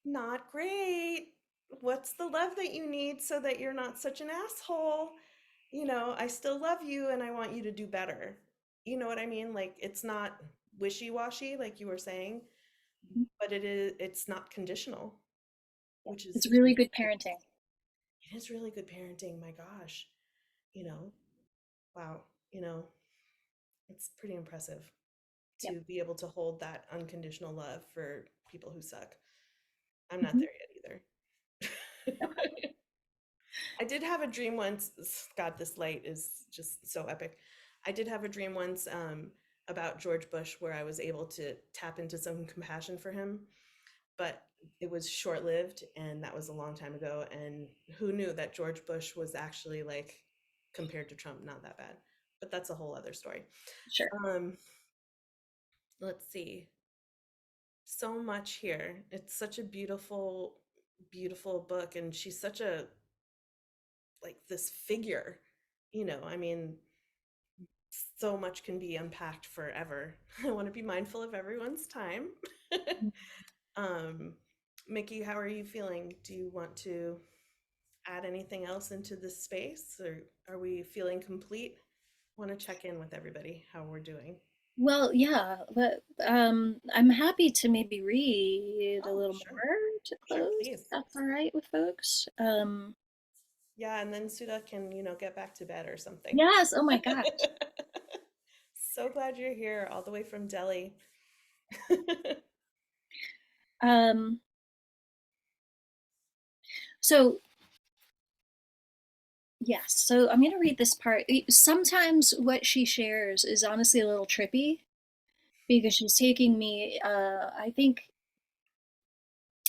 not great. What's the love that you need so that you're not such an asshole? I still love you and I want you to do better. You know what I mean? Like it's not wishy-washy like you were saying, but it's not conditional, Yeah. which is It's really good parenting. it is really good parenting, my gosh. You know, wow, you know, it's pretty impressive Yep. to be able to hold that unconditional love for people who suck. I'm not Mm-hmm. there yet either. I did have a dream once. God, this light is just so epic. I did have a dream once about George Bush where I was able to tap into some compassion for him, but it was short lived and that was a long time ago. And who knew that George Bush was actually like, compared to Trump, not that bad. But that's a whole other story. Sure. Um, let's see. So much here. It's such a beautiful, beautiful book. And she's such a like this figure, I mean, so much can be unpacked forever. I want to be mindful of everyone's time. um Mikki, how are you feeling? Do you want to add anything else into this space, or are we feeling complete? Want to check in with everybody how we're doing. Well, yeah, but I'm happy to maybe read a Oh, little sure. more to Sure, close, if please. that's all right with folks. Yeah, and then Sudha can, get back to bed or something. Yes, oh my gosh. So glad you're here all the way from Delhi. Um, so yes, so I'm gonna read this part. Sometimes what she shares is honestly a little trippy because she's taking me, I think,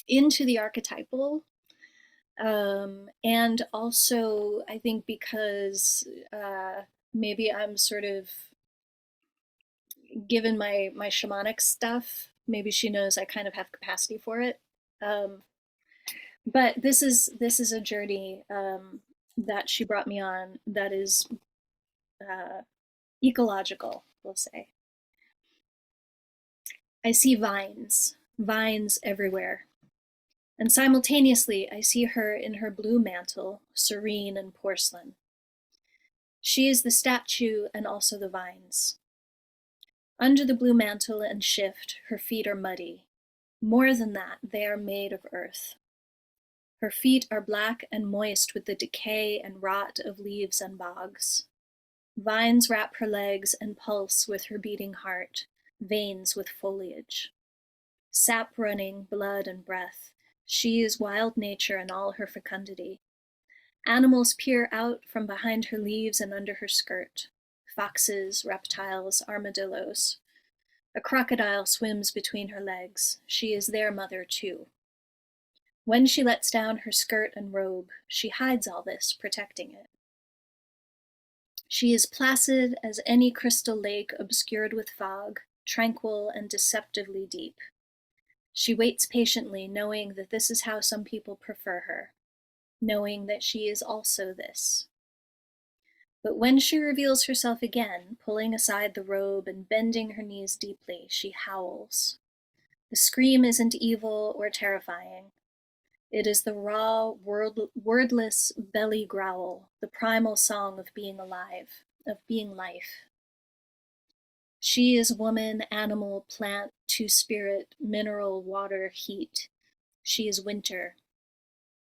into the archetypal. And also, I think because maybe I'm sort of given my shamanic stuff, maybe she knows I kind of have capacity for it. But this is a journey that she brought me on that is ecological, we'll say. I see vines, vines everywhere. And simultaneously, I see her in her blue mantle, serene and porcelain. She is the statue and also the vines. Under the blue mantle and shift, her feet are muddy. More than that, they are made of earth. Her feet are black and moist with the decay and rot of leaves and bogs. Vines wrap her legs and pulse with her beating heart, veins with foliage. Sap running, blood and breath. She is wild nature in all her fecundity. Animals peer out from behind her leaves and under her skirt. Foxes, reptiles, armadillos. A crocodile swims between her legs. She is their mother too. When she lets down her skirt and robe, she hides all this, protecting it. She is placid as any crystal lake obscured with fog, tranquil and deceptively deep. She waits patiently, knowing that this is how some people prefer her, knowing that she is also this. But when she reveals herself again, pulling aside the robe and bending her knees deeply, she howls. The scream isn't evil or terrifying. It is the raw, wordless belly growl, the primal song of being alive, of being life. She is woman, animal, plant, two-spirit, mineral, water, heat. She is winter.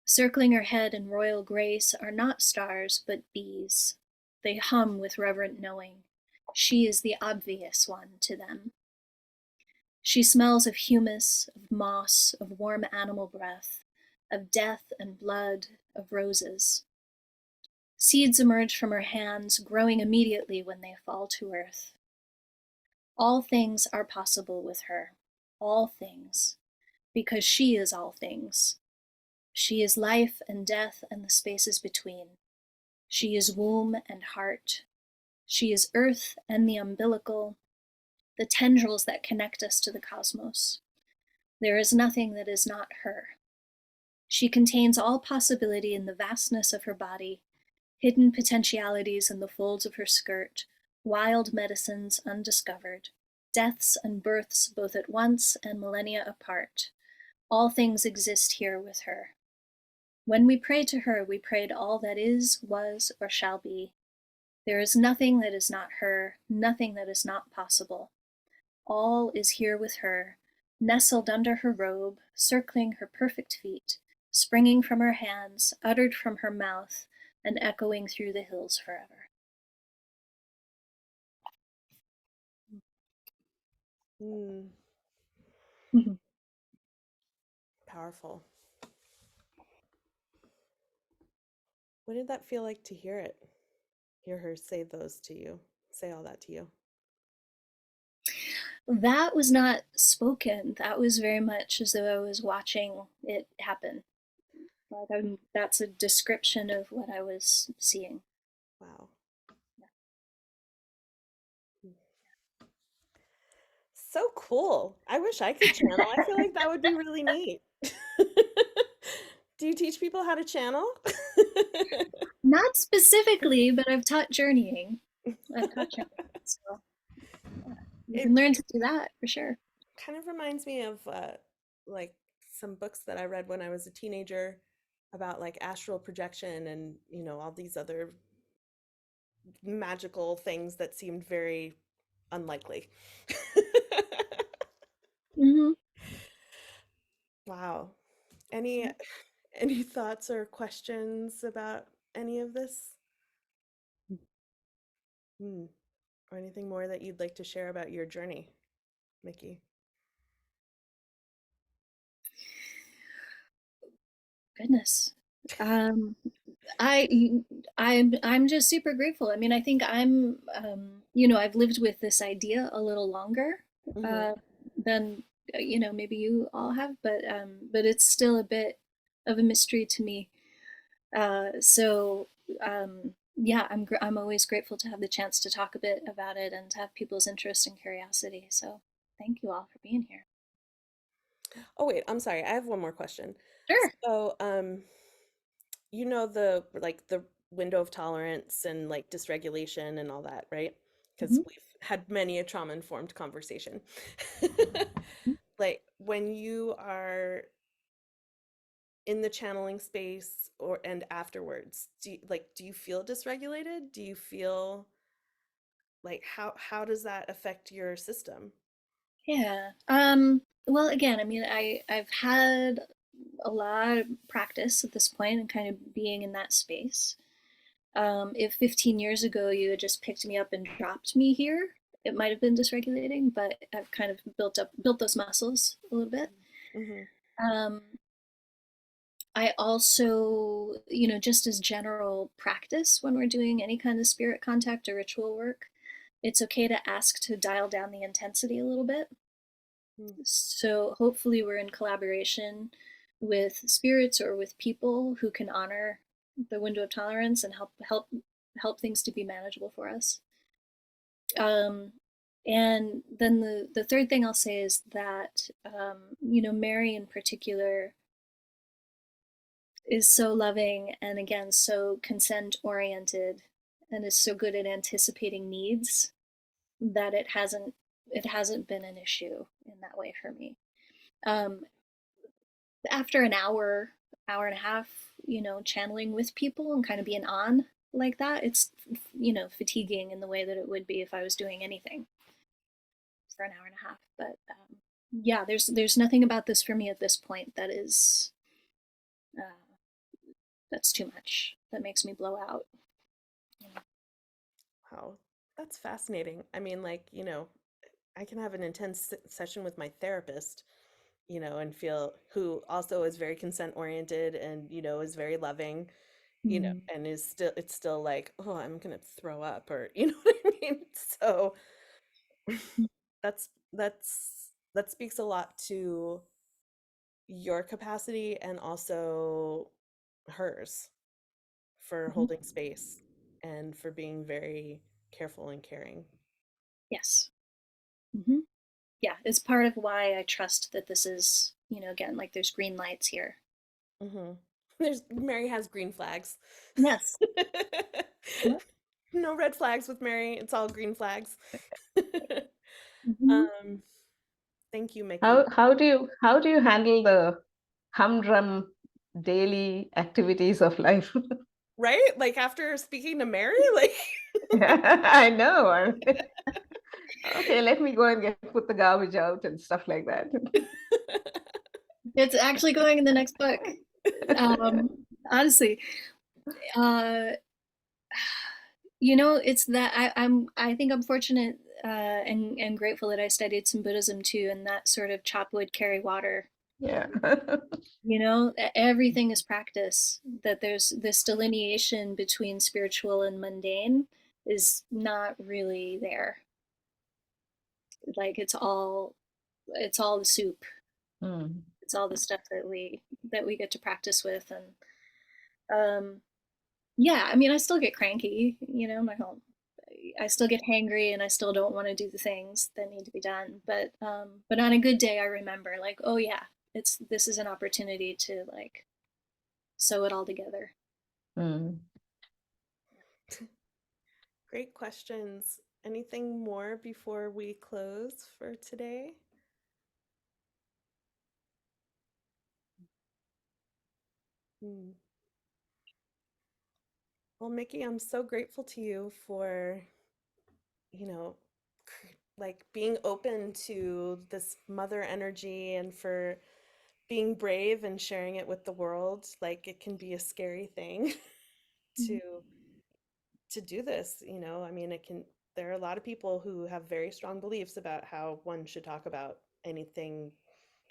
Circling her head in royal grace are not stars, but bees. They hum with reverent knowing. She is the obvious one to them. She smells of humus, of moss, of warm animal breath, of death and blood, of roses. Seeds emerge from her hands, growing immediately when they fall to earth. All things are possible with her, all things, because she is all things. She is life and death and the spaces between. She is womb and heart. She is earth and the umbilical, the tendrils that connect us to the cosmos. There is nothing that is not her. She contains all possibility in the vastness of her body, hidden potentialities in the folds of her skirt, wild medicines undiscovered, deaths and births both at once and millennia apart. All things exist here with her. When we pray to her, we pray to all that is, was, or shall be. There is nothing that is not her, nothing that is not possible. All is here with her, nestled under her robe, circling her perfect feet, springing from her hands, uttered from her mouth, and echoing through the hills forever. Mm, powerful. What did that feel like to hear it? Hear her say those to you, say all that to you? That was not spoken. That was very much as though I was watching it happen. That's a description of what I was seeing. Wow. So cool. I wish I could channel. I feel like that would be really neat. Do you teach people how to channel? Not specifically, but I've taught journeying. So you can learn to do that for sure. Kind of reminds me of like some books that I read when I was a teenager about like astral projection and, all these other magical things that seemed very unlikely. Mm-hmm. Wow. Any thoughts or questions about any of this? Hmm. Or anything more that you'd like to share about your journey, Mikki? Goodness. I'm just super grateful. I mean, I think I've lived with this idea a little longer. Mm-hmm. than maybe you all have, but it's still a bit of a mystery to me. So yeah, I'm always grateful to have the chance to talk a bit about it and to have people's interest and curiosity. So thank you all for being here. Oh wait, I'm sorry. I have one more question. Sure. So, you know the like the window of tolerance and like dysregulation and all that, right? Because Mhm. we've had many a trauma-informed conversation. Like when you are in the channeling space or and afterwards, do you feel dysregulated? Do you feel like how does that affect your system? Yeah. Well, again, I mean, I've had a lot of practice at this point and kind of being in that space. If 15 years ago you had just picked me up and dropped me here, it might have been dysregulating, but I've kind of built those muscles a little bit. Mm-hmm. Um, I also, just as general practice when we're doing any kind of spirit contact or ritual work, it's okay to ask to dial down the intensity a little bit. So hopefully we're in collaboration with spirits or with people who can honor the window of tolerance and help things to be manageable for us. Um, and then the third thing I'll say is that Mary in particular is so loving and again so consent oriented and is so good at anticipating needs that it hasn't been an issue in that way for me. Um, After an hour and a half, channeling with people and kind of being on like that, it's fatiguing in the way that it would be if I was doing anything for an hour and a half. But yeah, there's nothing about this for me at this point that is uh, that's too much. That makes me blow out. You know? Wow, that's fascinating. I mean, like, I can have an intense session with my therapist, and feel who also is very consent oriented and, is very loving, Mm. and it's still like, oh, I'm gonna throw up or you know what I mean? So that speaks a lot to your capacity and also hers for Mhm. holding space and for being very careful and caring. Yes. Hmm. Yeah, it's part of why I trust that this is, again, like there's green lights here. Hmm. There's Mary has green flags. Yes. Yep. No red flags with Mary. It's all green flags. Hmm. um, thank you, Mikki. How do you handle the humdrum daily activities of life? Right? Like after speaking to Mary, like I know. Okay, let me go and put the garbage out and stuff like that. It's actually going in the next book. Honestly, uh, it's that I think I'm fortunate and grateful that I studied some Buddhism too, and that sort of chop wood, carry water. Yeah. Everything is practice. That there's this delineation between spiritual and mundane is not really there. Like it's all the soup. Mm. It's all the stuff that we get to practice with, and um, yeah. I mean, I still get cranky. My home. I still get hangry, and I still don't want to do the things that need to be done. But on a good day, I remember like, oh yeah, this is an opportunity to like sew it all together. Mm. great questions. Anything more before we close for today? Hmm. Well, Mikki, I'm so grateful to you for, you know, like being open to this mother energy and for being brave and sharing it with the world. Like it can be a scary thing to do this, I mean, there are a lot of people who have very strong beliefs about how one should talk about anything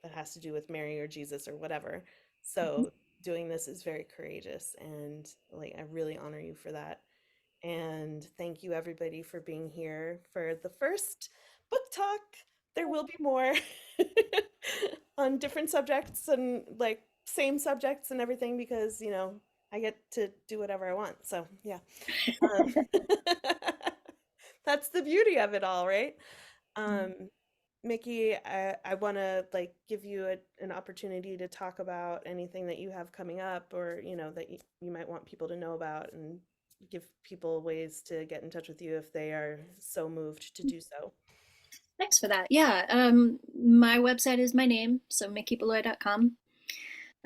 that has to do with Mary or Jesus or whatever. Mhm. So doing this is very courageous and like I really honor you for that. And thank you everybody for being here for the first book talk there will be more on different subjects and like same subjects and everything because, you know, I get to do whatever I want. So, yeah. Um, that's the beauty of it all, right? Um, Mikki, I want to like give you an opportunity to talk about anything that you have coming up or, you know, that you might want people to know about and give people ways to get in touch with you if they are so moved to do so. Thanks for that. Yeah, my website is my name, so mikkibaloy.com.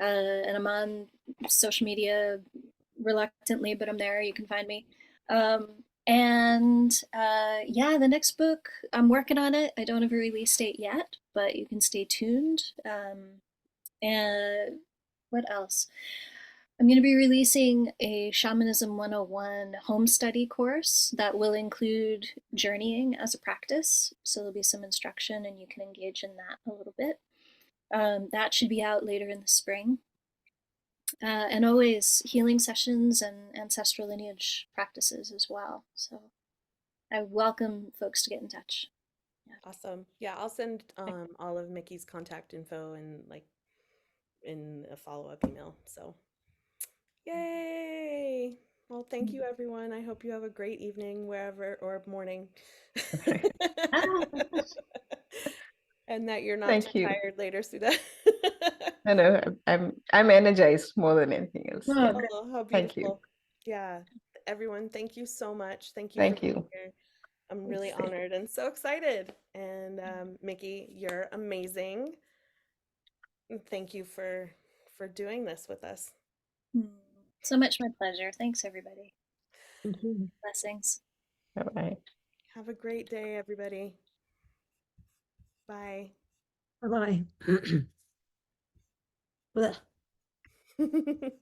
And I'm on social media reluctantly, but I'm there. You can find me. Yeah, the next book, I'm working on it. I don't have a release date yet, but you can stay tuned. And what else? I'm going to be releasing a Shamanism 101 home study course that will include journeying as a practice. So there'll be some instruction and you can engage in that a little bit. That should be out later in the spring. And always healing sessions and ancestral lineage practices as well. So I welcome folks to get in touch. Yeah. Awesome. Yeah, I'll send all of Mikki's contact info and like in a follow-up email. So, yay! Well, thank you, everyone. I hope you have a great evening wherever or morning. And that you're not Thank too you. tired later, Sudha. I know I'm energized more than anything else. Yeah. Oh, how Thank you. beautiful. Yeah. Everyone, thank you so much. Thank you for Thank being you. here. I'm really It's- honored and so excited. And Mikki, you're amazing. And thank you for doing this with us. So much my pleasure. Thanks, everybody. Thank you. Blessings. Bye-bye. Have a great day, everybody. Bye. Bye-bye. Bleh.